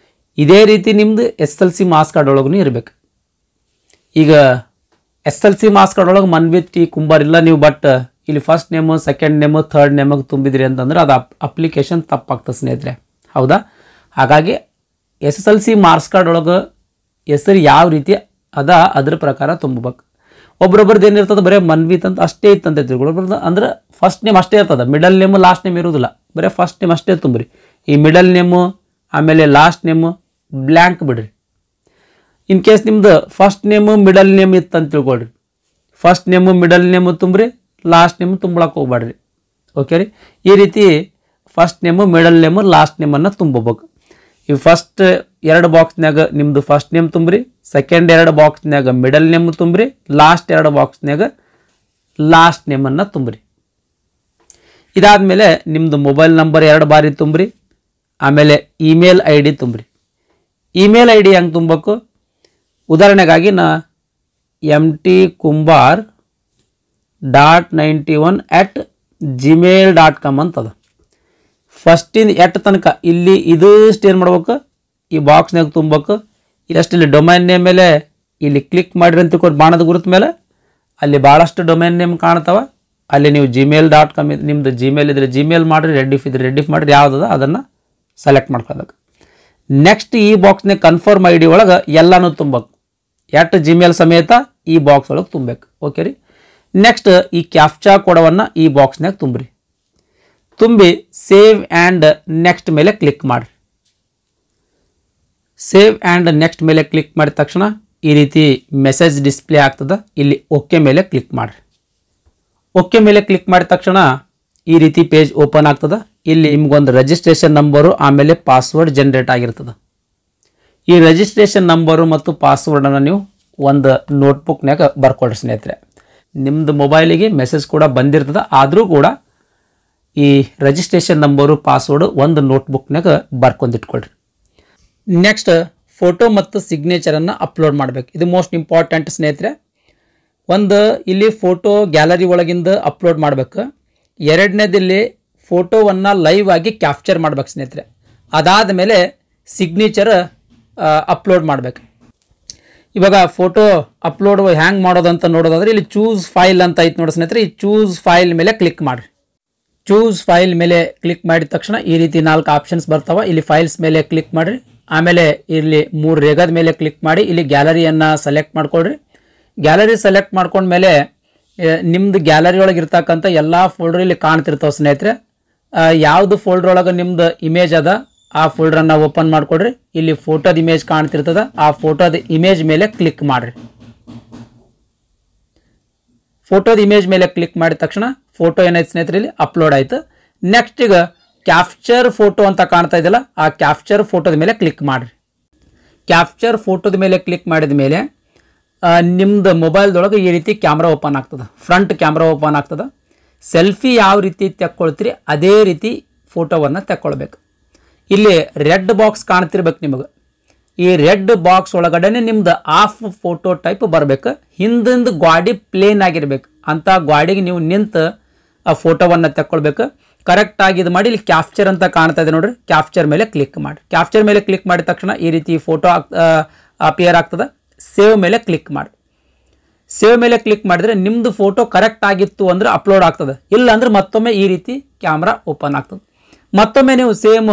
ಇದೇ ರೀತಿ ನಿಮ್ದು SLC ಮಾರ್ಕ್ಸ್ ಕಾರ್ಡ್ ಒಳಗೂ ಇರಬೇಕು. ಈಗ SLC ಮಾರ್ಕ್ಸ್ ಕಾರ್ಡ್ ಒಳಗೆ ಮನ್ವೀತ್ ಟಿ ಕುಂಬಾರ್ ಇಲ್ಲ ನೀವು, ಬಟ್ ಇಲ್ಲಿ first name second name third ನೇಮಾಗ ತುಂಬಿದ್ರಿ ಅಂತಂದ್ರೆ ಅದು ಅಪ್ಲಿಕೇಶನ್ ತಪ್ಪಾಗ್ತದೆ ಸ್ನೇಹಿತರೆ, ಹೌದಾ? ಹಾಗಾಗಿ SLC ಮಾರ್ಕ್ಸ್ ಕಾರ್ಡ್ ಒಳಗೆ ಹೆಸರು ಯಾವ ರೀತಿ ಅದ್ರ ಪ್ರಕಾರ ತುಂಬಬೇಕು. ಒಬ್ರೊಬ್ರದ್ದು ಏನಿರ್ತದೆ ಬರೀ ಮನ್ವೀತ್ ಅಂತ ಅಷ್ಟೇ ಇತ್ತಂತ ತಿಳ್ಕೊಳ್ಬಾರ್ದು, ಅಂದ್ರೆ ಫಸ್ಟ್ ನೇಮ್ ಅಷ್ಟೇ ಇರ್ತದೆ, ಮಿಡಲ್ ನೇಮು ಲಾಸ್ಟ್ ನೇಮ್ ಇರೋದಿಲ್ಲ, ಬರೀ ಫಸ್ಟ್ ನೇಮ್ ಅಷ್ಟೇ ತುಂಬ್ರಿ. ಈ ಮಿಡಲ್ ನೇಮು ಆಮೇಲೆ ಲಾಸ್ಟ್ ನೇಮು ಬ್ಲ್ಯಾಂಕ್ ಬಿಡ್ರಿ. ಇನ್ ಕೇಸ್ ನಿಮ್ದು ಫಸ್ಟ್ ನೇಮು ಮಿಡಲ್ ನೇಮ್ ಇತ್ತು ಅಂತ ತಿಳ್ಕೊಳ್ರಿ, ಫಸ್ಟ್ ನೇಮು ಮಿಡಲ್ ನೇಮು ತುಂಬ್ರಿ, ಲಾಸ್ಟ್ ನೇಮು ತುಂಬಳಕ್ಕೆ ಹೋಗ್ಬೇಡ್ರಿ. ಓಕೆ ರೀ, ಈ ರೀತಿ first name middle name last ನೇಮನ್ನು ತುಂಬಬೇಕು. ಈ ಫಸ್ಟ್ ಎರಡು ಬಾಕ್ಸ್ನಾಗ ನಿಮ್ಮದು ಫಸ್ಟ್ ನೇಮ್ ತುಂಬ್ರಿ, ಸೆಕೆಂಡ್ ಎರಡು ಬಾಕ್ಸ್ನಾಗ ಮಿಡಲ್ ನೇಮ್ ತುಂಬ್ರಿ, ಲಾಸ್ಟ್ ಎರಡು ಬಾಕ್ಸ್ನಾಗ ಲಾಸ್ಟ್ ನೇಮನ್ನು ತುಂಬ್ರಿ. ಇದಾದಮೇಲೆ ನಿಮ್ಮದು ಮೊಬೈಲ್ ನಂಬರ್ ಎರಡು ಬಾರಿ ತುಂಬ್ರಿ, ಆಮೇಲೆ ಇಮೇಲ್ ID ತುಂಬ್ರಿ. ಇಮೇಲ್ ID ಹೆಂಗೆ ತುಂಬಬೇಕು? ಉದಾಹರಣೆಗಾಗಿ ನಾ mtkumbar.91@gmail.com ಅಂತದ. ಫಸ್ಟಿಂದ ಎಟ್ ತನಕ ಇಲ್ಲಿ ಇದಿಷ್ಟು ಏನು ಮಾಡ್ಬೇಕು, ಈ ಬಾಕ್ಸ್ನಾಗ ತುಂಬಬೇಕು. ಇದಷ್ಟು ಇಲ್ಲಿ ಡೊಮೈನ್ ನೇಮ್ ಮೇಲೆ ಇಲ್ಲಿ ಕ್ಲಿಕ್ ಮಾಡಿರಿ ಅಂತ ತಿಳ್ಕೊಂಡು ಬಾಣದ ಗುರುತ ಮೇಲೆ ಅಲ್ಲಿ ಭಾಳಷ್ಟು ಡೊಮೈನ್ ನೇಮ್ ಕಾಣ್ತಾವ, ಅಲ್ಲಿ ನೀವು gmail.com ನಿಮ್ಮದು ಜಿಮೇಲ್ ಇದ್ರೆ ಜಿಮೇಲ್ ಮಾಡಿರಿ, ರೆಡ್ಡಿಫ್ ಇದ್ರೆ ರೆಡ್ಡಿಫ್ ಮಾಡಿರಿ, ಯಾವುದದ ಅದನ್ನು ಸೆಲೆಕ್ಟ್ ಮಾಡ್ಕೋಬೇಕು. ನೆಕ್ಸ್ಟ್ ಈ ಬಾಕ್ಸ್ನಾಗ ಕನ್ಫರ್ಮ್ ID ಒಳಗೆ ಎಲ್ಲನೂ ತುಂಬಬೇಕು, ಎಟ್ ಜಿಮೇಲ್ ಸಮೇತ ಈ ಬಾಕ್ಸ್ ಒಳಗೆ ತುಂಬಬೇಕು. ಓಕೆ ರೀ, ನೆಕ್ಸ್ಟ್ ಈ ಕ್ಯಾಪ್ಚಾ ಕೋಡವನ್ನು ಈ ಬಾಕ್ಸ್ನಾಗ ತುಂಬ್ರಿ. ತುಂಬಿ ಸೇವ್ ಆ್ಯಂಡ್ ನೆಕ್ಸ್ಟ್ ಮೇಲೆ ಕ್ಲಿಕ್ ಮಾಡಿರಿ. ಸೇವ್ ಆ್ಯಂಡ್ ನೆಕ್ಸ್ಟ್ ಮೇಲೆ ಕ್ಲಿಕ್ ಮಾಡಿದ ತಕ್ಷಣ ಈ ರೀತಿ ಮೆಸೇಜ್ ಡಿಸ್ಪ್ಲೇ ಆಗ್ತದೆ. ಇಲ್ಲಿ ಓಕೆ ಮೇಲೆ ಕ್ಲಿಕ್ ಮಾಡಿರಿ. ಓಕೆ ಮೇಲೆ ಕ್ಲಿಕ್ ಮಾಡಿದ ತಕ್ಷಣ ಈ ರೀತಿ ಪೇಜ್ ಓಪನ್ ಆಗ್ತದೆ. ಇಲ್ಲಿ ನಿಮ್ಗೊಂದು ರಿಜಿಸ್ಟ್ರೇಷನ್ ನಂಬರು ಆಮೇಲೆ ಪಾಸ್ವರ್ಡ್ ಜನರೇಟ್ ಆಗಿರ್ತದೆ. ಈ ರಿಜಿಸ್ಟ್ರೇಷನ್ ನಂಬರು ಮತ್ತು ಪಾಸ್ವರ್ಡನ್ನು ನೀವು ಒಂದು ನೋಟ್ಬುಕ್ನಾಗ ಬರ್ಕೊಳ್ರಿ ಸ್ನೇಹಿತರೆ. ನಿಮ್ಮದು ಮೊಬೈಲಿಗೆ ಮೆಸೇಜ್ ಕೂಡ ಬಂದಿರ್ತದೆ, ಆದರೂ ಕೂಡ ಈ ರಿಜಿಸ್ಟ್ರೇಷನ್ ನಂಬರು ಪಾಸ್ವರ್ಡು ಒಂದು ನೋಟ್ಬುಕ್ನಾಗ ಬರ್ಕೊಂಡಿಟ್ಕೊಳ್ರಿ. ನೆಕ್ಸ್ಟ್ ಫೋಟೋ ಮತ್ತು ಸಿಗ್ನೇಚರನ್ನು ಅಪ್ಲೋಡ್ ಮಾಡಬೇಕು. ಇದು ಮೋಸ್ಟ್ ಇಂಪಾರ್ಟೆಂಟ್ ಸ್ನೇಹಿತರೆ. ಒಂದು ಇಲ್ಲಿ ಫೋಟೋ ಗ್ಯಾಲರಿ ಒಳಗಿಂದ ಅಪ್ಲೋಡ್ ಮಾಡಬೇಕು. ಎರಡನೇದಲ್ಲಿ ಫೋಟೋವನ್ನು ಲೈವ್ ಆಗಿ ಕ್ಯಾಪ್ಚರ್ ಮಾಡ್ಬೇಕು ಸ್ನೇಹಿತರೆ. ಅದಾದ ಮೇಲೆ ಸಿಗ್ನೇಚರ್ ಅಪ್ಲೋಡ್ ಮಾಡಬೇಕು. ಇವಾಗ ಫೋಟೋ ಅಪ್ಲೋಡ್ ಹ್ಯಾಂಗೆ ಮಾಡೋದಂತ ನೋಡೋದಾದ್ರೆ ಇಲ್ಲಿ ಚೂಸ್ ಫೈಲ್ ಅಂತ ಐತೆ ನೋಡಿ ಸ್ನೇಹಿತರೆ. ಈ ಚೂಸ್ ಫೈಲ್ ಮೇಲೆ ಕ್ಲಿಕ್ ಮಾಡಿರಿ. ಚೂಸ್ ಫೈಲ್ ಮೇಲೆ ಕ್ಲಿಕ್ ಮಾಡಿದ ತಕ್ಷಣ ಈ ರೀತಿ 4 ಆಪ್ಷನ್ಸ್ ಬರ್ತಾವೆ. ಇಲ್ಲಿ ಫೈಲ್ಸ್ ಮೇಲೆ ಕ್ಲಿಕ್ ಮಾಡಿರಿ. ಆಮೇಲೆ ಇಲ್ಲಿ 3 ರೇಖದ ಮೇಲೆ ಕ್ಲಿಕ್ ಮಾಡಿ ಇಲ್ಲಿ ಗ್ಯಾಲರಿಯನ್ನು ಸೆಲೆಕ್ಟ್ ಮಾಡ್ಕೊಳ್ರಿ. ಗ್ಯಾಲರಿ ಸೆಲೆಕ್ಟ್ ಮಾಡ್ಕೊಂಡ್ಮೇಲೆ ನಿಮ್ಮದು ಗ್ಯಾಲರಿ ಒಳಗೆ ಇರ್ತಕ್ಕಂಥ ಎಲ್ಲ ಫೋಲ್ಡರ್ ಇಲ್ಲಿ ಕಾಣ್ತಿರ್ತಾವೆ ಸ್ನೇಹಿತರೆ. ಯಾವುದು ಫೋಲ್ಡರ್ ಒಳಗೆ ನಿಮ್ದು ಇಮೇಜ್ ಅದ ಆ ಫೋಲ್ಡರನ್ನು ಓಪನ್ ಮಾಡ್ಕೊಡ್ರಿ. ಇಲ್ಲಿ ಫೋಟೋದ ಇಮೇಜ್ ಕಾಣ್ತಿರ್ತದ, ಆ ಫೋಟೋದ ಇಮೇಜ್ ಮೇಲೆ ಕ್ಲಿಕ್ ಮಾಡಿರಿ. ಫೋಟೋದ ಇಮೇಜ್ ಮೇಲೆ ಕ್ಲಿಕ್ ಮಾಡಿದ ತಕ್ಷಣ ಫೋಟೋ ಏನಾಯ್ತು ಸ್ನೇಹಿತರೆ ಇಲ್ಲಿ ಅಪ್ಲೋಡ್ ಆಯ್ತು. ನೆಕ್ಸ್ಟ್ ಈಗ ಕ್ಯಾಪ್ಚರ್ ಫೋಟೋ ಅಂತ ಕಾಣ್ತಾ ಇದೆಯಲ್ಲ, ಆ ಕ್ಯಾಪ್ಚರ್ ಫೋಟೋದ ಮೇಲೆ ಕ್ಲಿಕ್ ಮಾಡಿರಿ. ಕ್ಯಾಪ್ಚರ್ ಫೋಟೋದ ಮೇಲೆ ಕ್ಲಿಕ್ ಮಾಡಿದ ಮೇಲೆ ನಿಮ್ದು ಮೊಬೈಲ್ದೊಳಗೆ ಈ ರೀತಿ ಕ್ಯಾಮ್ರಾ ಓಪನ್ ಆಗ್ತದೆ, ಫ್ರಂಟ್ ಕ್ಯಾಮ್ರಾ ಓಪನ್ ಆಗ್ತದೆ. ಸೆಲ್ಫಿ ಯಾವ ರೀತಿ ತೆಕ್ಕೊಳ್ತೀರಿ ಅದೇ ರೀತಿ ಫೋಟೋವನ್ನು ತೆಕ್ಕೊಳ್ಬೇಕು. ಇಲ್ಲಿ ರೆಡ್ ಬಾಕ್ಸ್ ಕಾಣ್ತಿರ್ಬೇಕು ನಿಮಗೆ. ಈ ರೆಡ್ ಬಾಕ್ಸ್ ಒಳಗಡೆ ನಿಮ್ದು ಆಫ್ ಫೋಟೋ ಟೈಪ್ ಬರಬೇಕು. ಹಿಂದಿಂದ ಗಾಡಿ ಪ್ಲೇನ್ ಆಗಿರ್ಬೇಕು, ಅಂತ ಗಾಡಿಗೆ ನೀವು ನಿಂತು ಆ ಫೋಟೋವನ್ನು ತೆಕ್ಕೊಳ್ಬೇಕು. ಕರೆಕ್ಟಾಗಿ ಇದು ಮಾಡಿ ಇಲ್ಲಿ ಕ್ಯಾಪ್ಚರ್ ಅಂತ ಕಾಣ್ತಾ ಇದೆ ನೋಡ್ರಿ, ಕ್ಯಾಪ್ಚರ್ ಮೇಲೆ ಕ್ಲಿಕ್ ಮಾಡಿ. ಕ್ಯಾಪ್ಚರ್ ಮೇಲೆ ಕ್ಲಿಕ್ ಮಾಡಿದ ತಕ್ಷಣ ಈ ರೀತಿ ಫೋಟೋ ಅಪಿಯರ್ ಆಗ್ತದೆ. ಸೇವ್ ಮೇಲೆ ಕ್ಲಿಕ್ ಮಾಡಿ. ಸೇವ್ ಮೇಲೆ ಕ್ಲಿಕ್ ಮಾಡಿದ್ರೆ ನಿಮ್ಮದು ಫೋಟೋ ಕರೆಕ್ಟ್ ಆಗಿತ್ತು ಅಂದರೆ ಅಪ್ಲೋಡ್ ಆಗ್ತದೆ, ಇಲ್ಲ ಅಂದ್ರೆ ಮತ್ತೊಮ್ಮೆ ಈ ರೀತಿ ಕ್ಯಾಮ್ರಾ ಓಪನ್ ಆಗ್ತದೆ. ಮತ್ತೊಮ್ಮೆ ನೀವು ಸೇಮ್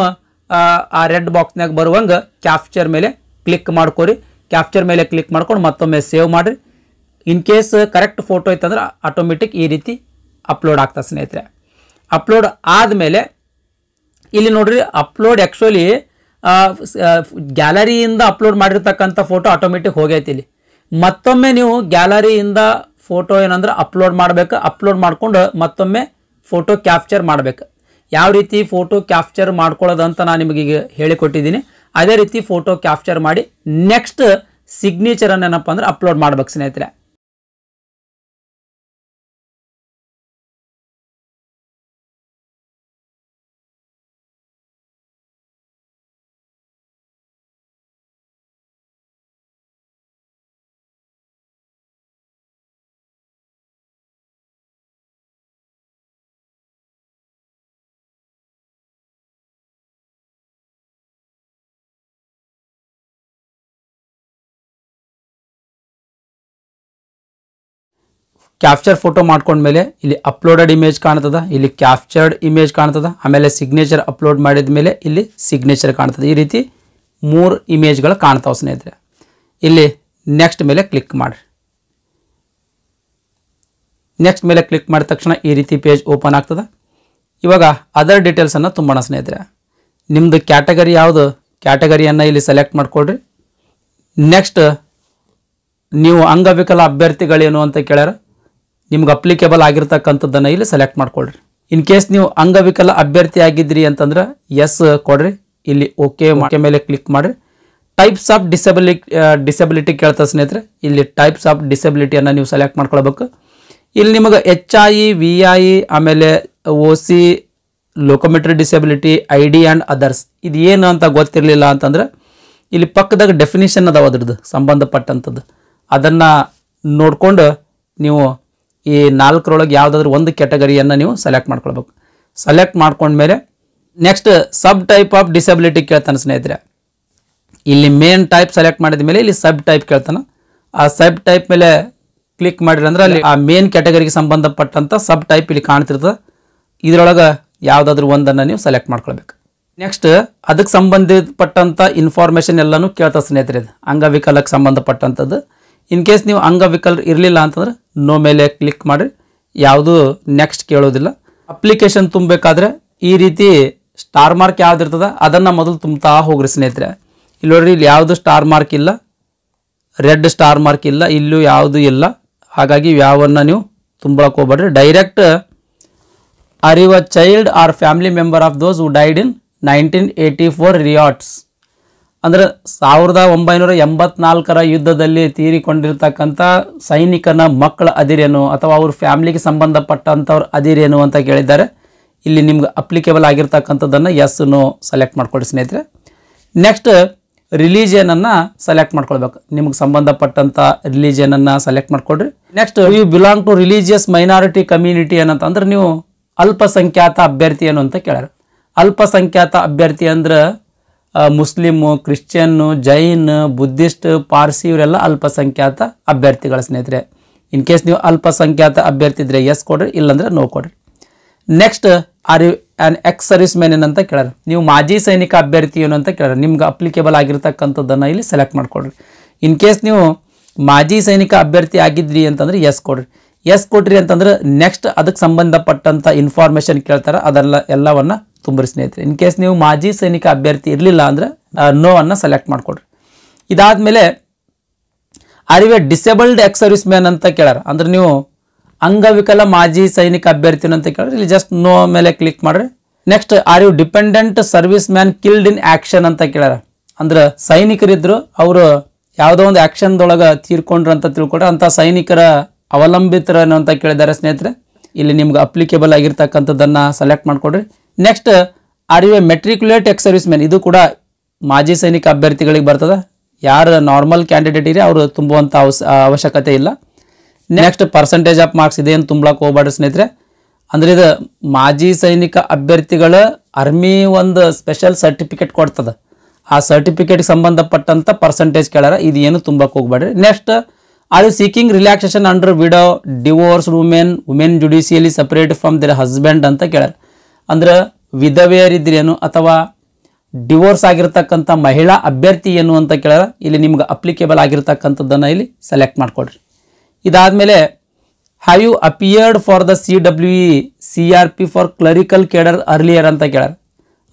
ಆ ರೆಡ್ ಬಾಕ್ಸ್ನಾಗ ಬರುವಂಗೆ ಕ್ಯಾಪ್ಚರ್ ಮೇಲೆ ಕ್ಲಿಕ್ ಮಾಡ್ಕೊರಿ. ಕ್ಯಾಪ್ಚರ್ ಮೇಲೆ ಕ್ಲಿಕ್ ಮಾಡ್ಕೊಂಡು ಮತ್ತೊಮ್ಮೆ ಸೇವ್ ಮಾಡಿರಿ. ಇನ್ ಕೇಸ್ ಕರೆಕ್ಟ್ ಫೋಟೋ ಇತ್ತಂದ್ರೆ ಆಟೋಮೆಟಿಕ್ ಈ ರೀತಿ ಅಪ್ಲೋಡ್ ಆಗ್ತದೆ ಸ್ನೇಹಿತರೆ. ಅಪ್ಲೋಡ್ ಆದಮೇಲೆ ಇಲ್ಲಿ ನೋಡ್ರಿ, ಅಪ್ಲೋಡ್ ಆ್ಯಕ್ಚುಲಿ ಗ್ಯಾಲರಿಯಿಂದ ಅಪ್ಲೋಡ್ ಮಾಡಿರ್ತಕ್ಕಂಥ ಫೋಟೋ ಆಟೋಮೆಟಿಕ್ ಹೋಗೈತಿ. ಇಲ್ಲಿ ಮತ್ತೊಮ್ಮೆ ನೀವು ಗ್ಯಾಲರಿಯಿಂದ ಫೋಟೋ ಏನಂದ್ರೆ ಅಪ್ಲೋಡ್ ಮಾಡಬೇಕು. ಅಪ್ಲೋಡ್ ಮಾಡ್ಕೊಂಡು ಮತ್ತೊಮ್ಮೆ ಫೋಟೋ ಕ್ಯಾಪ್ಚರ್ ಮಾಡಬೇಕು. ಯಾವ ರೀತಿ ಫೋಟೋ ಕ್ಯಾಪ್ಚರ್ ಮಾಡ್ಕೊಳ್ಳೋದು ಅಂತ ನಾನು ನಿಮಗೆ ಈಗ ಹೇಳಿಕೊಟ್ಟಿದ್ದೀನಿ. ಅದೇ ರೀತಿ ಫೋಟೋ ಕ್ಯಾಪ್ಚರ್ ಮಾಡಿ ನೆಕ್ಸ್ಟ್ ಸಿಗ್ನೇಚರನ್ನು ಏನಪ್ಪ ಅಂದ್ರೆ ಅಪ್ಲೋಡ್ ಮಾಡ್ಬೇಕು ಸ್ನೇಹಿತರೆ. ಕ್ಯಾಪ್ಚರ್ ಫೋಟೋ ಮಾಡ್ಕೊಂಡ್ಮೇಲೆ ಇಲ್ಲಿ ಅಪ್ಲೋಡೆಡ್ ಇಮೇಜ್ ಕಾಣ್ತದ, ಇಲ್ಲಿ ಕ್ಯಾಪ್ಚರ್ಡ್ ಇಮೇಜ್ ಕಾಣ್ತದ, ಆಮೇಲೆ ಸಿಗ್ನೇಚರ್ ಅಪ್ಲೋಡ್ ಮಾಡಿದ ಮೇಲೆ ಇಲ್ಲಿ ಸಿಗ್ನೇಚರ್ ಕಾಣ್ತದೆ. ಈ ರೀತಿ 3 ಇಮೇಜ್ಗಳು ಕಾಣ್ತಾವೆ ಸ್ನೇಹಿತರೆ. ಇಲ್ಲಿ ನೆಕ್ಸ್ಟ್ ಮೇಲೆ ಕ್ಲಿಕ್ ಮಾಡಿರಿ. ನೆಕ್ಸ್ಟ್ ಮೇಲೆ ಕ್ಲಿಕ್ ಮಾಡಿದ ತಕ್ಷಣ ಈ ರೀತಿ ಪೇಜ್ ಓಪನ್ ಆಗ್ತದೆ. ಇವಾಗ ಅದರ್ ಡೀಟೇಲ್ಸನ್ನು ತುಂಬೋಣ ಸ್ನೇಹಿತರೆ. ನಿಮ್ಮದು ಕ್ಯಾಟಗರಿ ಯಾವುದು, ಕ್ಯಾಟಗರಿಯನ್ನು ಇಲ್ಲಿ ಸೆಲೆಕ್ಟ್ ಮಾಡ್ಕೊಳ್ರಿ. ನೆಕ್ಸ್ಟ್ ನೀವು ಅಂಗವಿಕಲ ಅಭ್ಯರ್ಥಿಗಳೇನು ಅಂತ ಕೇಳ್ಯಾರ, ನಿಮ್ಗೆ ಅಪ್ಲಿಕೇಬಲ್ ಆಗಿರ್ತಕ್ಕಂಥದ್ದನ್ನು ಇಲ್ಲಿ ಸೆಲೆಕ್ಟ್ ಮಾಡ್ಕೊಳ್ರಿ. ಇನ್ ಕೇಸ್ ನೀವು ಅಂಗವಿಕಲ ಅಭ್ಯರ್ಥಿ ಆಗಿದ್ರಿ ಅಂತಂದ್ರೆ ಎಸ್ ಕೊಡ್ರಿ. ಇಲ್ಲಿ ಓಕೆ ಮೇಲೆ ಕ್ಲಿಕ್ ಮಾಡಿರಿ. ಟೈಪ್ಸ್ ಆಫ್ ಡಿಸಬಿಲಿಟಿ ಕೇಳ್ತಾ ಸ್ನೇಹಿತರೆ. ಇಲ್ಲಿ ಟೈಪ್ಸ್ ಆಫ್ ಡಿಸಬಿಲಿಟಿಯನ್ನು ನೀವು ಸೆಲೆಕ್ಟ್ ಮಾಡ್ಕೊಳ್ಬೇಕು. ಇಲ್ಲಿ ನಿಮಗೆ HI, VI, ಆಮೇಲೆ OC, locomotor disability, ID and others ಇದು ಏನು ಅಂತ ಗೊತ್ತಿರಲಿಲ್ಲ ಅಂತಂದ್ರೆ ಇಲ್ಲಿ ಪಕ್ಕದಾಗ ಡೆಫಿನಿಷನ್ ಅದಾವ ಅದ್ರದ್ದು ಸಂಬಂಧಪಟ್ಟಂಥದ್ದು. ಅದನ್ನು ನೋಡಿಕೊಂಡು ನೀವು ಈ 4ರೊಳಗೆ ಯಾವುದಾದ್ರೂ ಒಂದು ಕ್ಯಾಟಗರಿಯನ್ನು ನೀವು ಸೆಲೆಕ್ಟ್ ಮಾಡ್ಕೊಳ್ಬೇಕು. ಸೆಲೆಕ್ಟ್ ಮಾಡ್ಕೊಂಡ್ಮೇಲೆ next sub type of disability ಕೇಳ್ತಾನೆ ಸ್ನೇಹಿತರೆ. ಇಲ್ಲಿ ಮೇನ್ ಟೈಪ್ ಸೆಲೆಕ್ಟ್ ಮಾಡಿದ ಮೇಲೆ ಇಲ್ಲಿ ಸಬ್ ಟೈಪ್ ಕೇಳ್ತಾನೆ. ಆ ಸಬ್ ಟೈಪ್ ಮೇಲೆ ಕ್ಲಿಕ್ ಮಾಡಿದ್ರೆ ಅಂದ್ರೆ ಅಲ್ಲಿ ಆ ಮೇನ್ ಕ್ಯಾಟಗರಿಗೆ ಸಂಬಂಧಪಟ್ಟಂಥ ಸಬ್ ಟೈಪ್ ಇಲ್ಲಿ ಕಾಣ್ತಿರ್ತದೆ. ಇದರೊಳಗೆ ಯಾವುದಾದ್ರೂ ಒಂದನ್ನು ನೀವು ಸೆಲೆಕ್ಟ್ ಮಾಡ್ಕೊಳ್ಬೇಕು. ನೆಕ್ಸ್ಟ್ ಅದಕ್ಕೆ ಸಂಬಂಧಪಟ್ಟಂಥ ಇನ್ಫಾರ್ಮೇಷನ್ ಎಲ್ಲನೂ ಕೇಳ್ತಾ ಸ್ನೇಹಿತರೆ. ಅಂಗವಿಕಲಕ್ಕೆ ಸಂಬಂಧಪಟ್ಟಂಥದ್ದು. ಇನ್ ಕೇಸ್ ನೀವು ಅಂಗವಿಕಲರು ಇರಲಿಲ್ಲ ಅಂತಂದ್ರೆ ನೋ ಮೇಲೆ ಕ್ಲಿಕ್ ಮಾಡಿ, ಯಾವುದು ನೆಕ್ಸ್ಟ್ ಕೇಳೋದಿಲ್ಲ. ಅಪ್ಲಿಕೇಶನ್ ತುಂಬಬೇಕಾದ್ರೆ ಈ ರೀತಿ ಸ್ಟಾರ್ ಮಾರ್ಕ್ ಯಾವ್ದು ಇರ್ತದೆ ಅದನ್ನು ಮೊದಲು ತುಂಬ್ತಾ ಹೋಗ್ರಿ ಸ್ನೇಹಿತರೆ. ಇಲ್ಲಿ ನೋಡ್ರಿ, ಇಲ್ಲಿ ಯಾವುದು ಸ್ಟಾರ್ ಮಾರ್ಕ್ ಇಲ್ಲ, ರೆಡ್ ಸ್ಟಾರ್ ಮಾರ್ಕ್ ಇಲ್ಲ, ಇಲ್ಲೂ ಯಾವುದು ಇಲ್ಲ. ಹಾಗಾಗಿ ಯಾವನ್ನು ನೀವು ತುಂಬಕ್ಕೆ ಹೋಗ್ಬೇಡ್ರಿ. Direct are you a child or family member of those who died in 1984 riots ಅಂದ್ರೆ 1984 ಯುದ್ಧದಲ್ಲಿ ತೀರಿಕೊಂಡಿರ್ತಕ್ಕಂಥ ಸೈನಿಕನ ಮಕ್ಕಳ ಅದಿರೇನು ಅಥವಾ ಅವ್ರ ಫ್ಯಾಮಿಲಿಗೆ ಸಂಬಂಧಪಟ್ಟಂಥವ್ರು ಅದಿರೇನು ಅಂತ ಕೇಳಿದ್ದಾರೆ. ಇಲ್ಲಿ ನಿಮ್ಗೆ ಅಪ್ಲಿಕೇಬಲ್ ಆಗಿರ್ತಕ್ಕಂಥದ್ದನ್ನು ಎಸ್ ನೋ ಸೆಲೆಕ್ಟ್ ಮಾಡ್ಕೊಳ್ಳಿ ಸ್ನೇಹಿತರೆ. ನೆಕ್ಸ್ಟ್ ರಿಲಿಜಿಯನನ್ನು ಸೆಲೆಕ್ಟ್ ಮಾಡ್ಕೊಳ್ಬೇಕು. ನಿಮ್ಗೆ ಸಂಬಂಧಪಟ್ಟಂಥ ರಿಲಿಜಿಯನನ್ನು ಸೆಲೆಕ್ಟ್ ಮಾಡ್ಕೊಳ್ರಿ. Next you belong to religious minority community ಏನಂತಂದ್ರೆ ನೀವು ಅಲ್ಪಸಂಖ್ಯಾತ ಅಭ್ಯರ್ಥಿ ಏನು ಅಂತ ಕೇಳ್ಯಾರ. ಅಲ್ಪಸಂಖ್ಯಾತ ಅಭ್ಯರ್ಥಿ ಅಂದ್ರೆ Muslim, Christian, Jain, Buddhist, Parsi ಇವರೆಲ್ಲ ಅಲ್ಪಸಂಖ್ಯಾತ ಅಭ್ಯರ್ಥಿಗಳ ಸ್ನೇಹಿತರೆ. ಇನ್ ಕೇಸ್ ನೀವು ಅಲ್ಪಸಂಖ್ಯಾತ ಅಭ್ಯರ್ಥಿ ಇದ್ರೆ ಎಸ್ ಕೊಡ್ರಿ, ಇಲ್ಲಾಂದ್ರೆ ನೋ ಕೊಡ್ರಿ. Next are you an ex service man ಏನಂತ ಕೇಳ್ಯಾರ. ನೀವು ಮಾಜಿ ಸೈನಿಕ ಅಭ್ಯರ್ಥಿ ಏನು ಅಂತ ಕೇಳ್ಯಾರ. ನಿಮ್ಗೆ ಅಪ್ಲಿಕೇಬಲ್ ಆಗಿರ್ತಕ್ಕಂಥದ್ದನ್ನು ಇಲ್ಲಿ ಸೆಲೆಕ್ಟ್ ಮಾಡ್ಕೊಡ್ರಿ. ಇನ್ ಕೇಸ್ ನೀವು ಮಾಜಿ ಸೈನಿಕ ಅಭ್ಯರ್ಥಿ ಆಗಿದ್ರಿ ಅಂತಂದ್ರೆ ಎಸ್ ಕೊಡ್ರಿ. ಎಸ್ ಕೊಟ್ರಿ ಅಂತಂದ್ರೆ ನೆಕ್ಸ್ಟ್ ಅದಕ್ಕೆ ಸಂಬಂಧಪಟ್ಟಂಥ ಇನ್ಫಾರ್ಮೇಷನ್ ಕೇಳ್ತಾರೆ, ಅದೆಲ್ಲ ಎಲ್ಲವನ್ನು ತುಂಬ್ರಿ ಸ್ನೇಹಿತರೆ. ಇನ್ ಕೇಸ್ ನೀವು ಮಾಜಿ ಸೈನಿಕ ಅಭ್ಯರ್ಥಿ ಇರಲಿಲ್ಲ ಅಂದರೆ ನೋ ಅನ್ನು ಸೆಲೆಕ್ಟ್ ಮಾಡ್ಕೊಡ್ರಿ. ಇದಾದಮೇಲೆ are you a disabled ex service man ಅಂತ ಕೇಳ್ಯಾರ. ಅಂದ್ರೆ ನೀವು ಅಂಗವಿಕಲ ಮಾಜಿ ಸೈನಿಕ ಅಭ್ಯರ್ಥಿ ಅಂತ ಕೇಳಿದ್ರೆ ಇಲ್ಲಿ ಜಸ್ಟ್ ನೋ ಮೇಲೆ ಕ್ಲಿಕ್ ಮಾಡ್ರಿ. Next are you dependent service man killed in action ಅಂತ ಕೇಳ್ಯಾರ. ಅಂದ್ರೆ ಸೈನಿಕರಿದ್ರು ಅವರು ಯಾವುದೋ ಒಂದು ಆ್ಯಕ್ಷನ್ದೊಳಗೆ ತೀರ್ಕೊಂಡ್ರು ಅಂತ ತಿಳ್ಕೊಂಡ್ರೆ ಅಂಥ ಸೈನಿಕರ ಅವಲಂಬಿತರನ್ನು ಅಂತ ಕೇಳಿದ್ದಾರೆ ಸ್ನೇಹಿತರೆ. ಇಲ್ಲಿ ನಿಮ್ಗೆ ಅಪ್ಲಿಕೇಬಲ್ ಆಗಿರ್ತಕ್ಕಂಥದ್ದನ್ನು ಸೆಲೆಕ್ಟ್ ಮಾಡ್ಕೊಡ್ರಿ. Next are you a matriculate ex service man, ಇದು ಕೂಡ ಮಾಜಿ ಸೈನಿಕ ಅಭ್ಯರ್ಥಿಗಳಿಗೆ ಬರ್ತದೆ. ಯಾರು ನಾರ್ಮಲ್ ಕ್ಯಾಂಡಿಡೇಟ್ ಇರಿ ಅವರು ತುಂಬುವಂಥ ಅವಶ್ಯಕತೆ ಇಲ್ಲ. ನೆಕ್ಸ್ಟ್ ಪರ್ಸೆಂಟೇಜ್ ಆಫ್ ಮಾರ್ಕ್ಸ್ ಇದೇನು ತುಂಬಳಕ್ಕೆ ಹೋಗ್ಬೇಡ್ರಿ ಸ್ನೇಹಿತರೆ. ಅಂದರೆ ಇದು ಮಾಜಿ ಸೈನಿಕ ಅಭ್ಯರ್ಥಿಗಳ ಆರ್ಮಿ ಒಂದು ಸ್ಪೆಷಲ್ ಸರ್ಟಿಫಿಕೇಟ್ ಕೊಡ್ತದೆ. ಆ ಸರ್ಟಿಫಿಕೇಟ್ಗೆ ಸಂಬಂಧಪಟ್ಟಂಥ ಪರ್ಸೆಂಟೇಜ್ ಕೇಳ್ಯಾರ, ಇದು ಏನು ತುಂಬಕ್ಕೆ ಹೋಗ್ಬೇಡ್ರಿ. Next are you seeking relaxation under widow, divorce women judicially separate from their husband ಅಂತ ಕೇಳ್ಯಾರ. ಅಂದ್ರೆ ವಿಧವೆಯರಿದ್ರೇನು ಅಥವಾ ಡಿವೋರ್ಸ್ ಆಗಿರ್ತಕ್ಕಂಥ ಮಹಿಳಾ ಅಭ್ಯರ್ಥಿ ಏನು ಅಂತ ಕೇಳ್ಯಾರ. ಇಲ್ಲಿ ನಿಮ್ಗೆ ಅಪ್ಲಿಕೇಬಲ್ ಆಗಿರ್ತಕ್ಕಂಥದ್ದನ್ನು ಇಲ್ಲಿ ಸೆಲೆಕ್ಟ್ ಮಾಡ್ಕೊಡ್ರಿ. ಇದಾದಮೇಲೆ have you appeared for the CWE CRP for clerical cadre earlier ಅಂತ ಕೇಳ್ಯಾರ.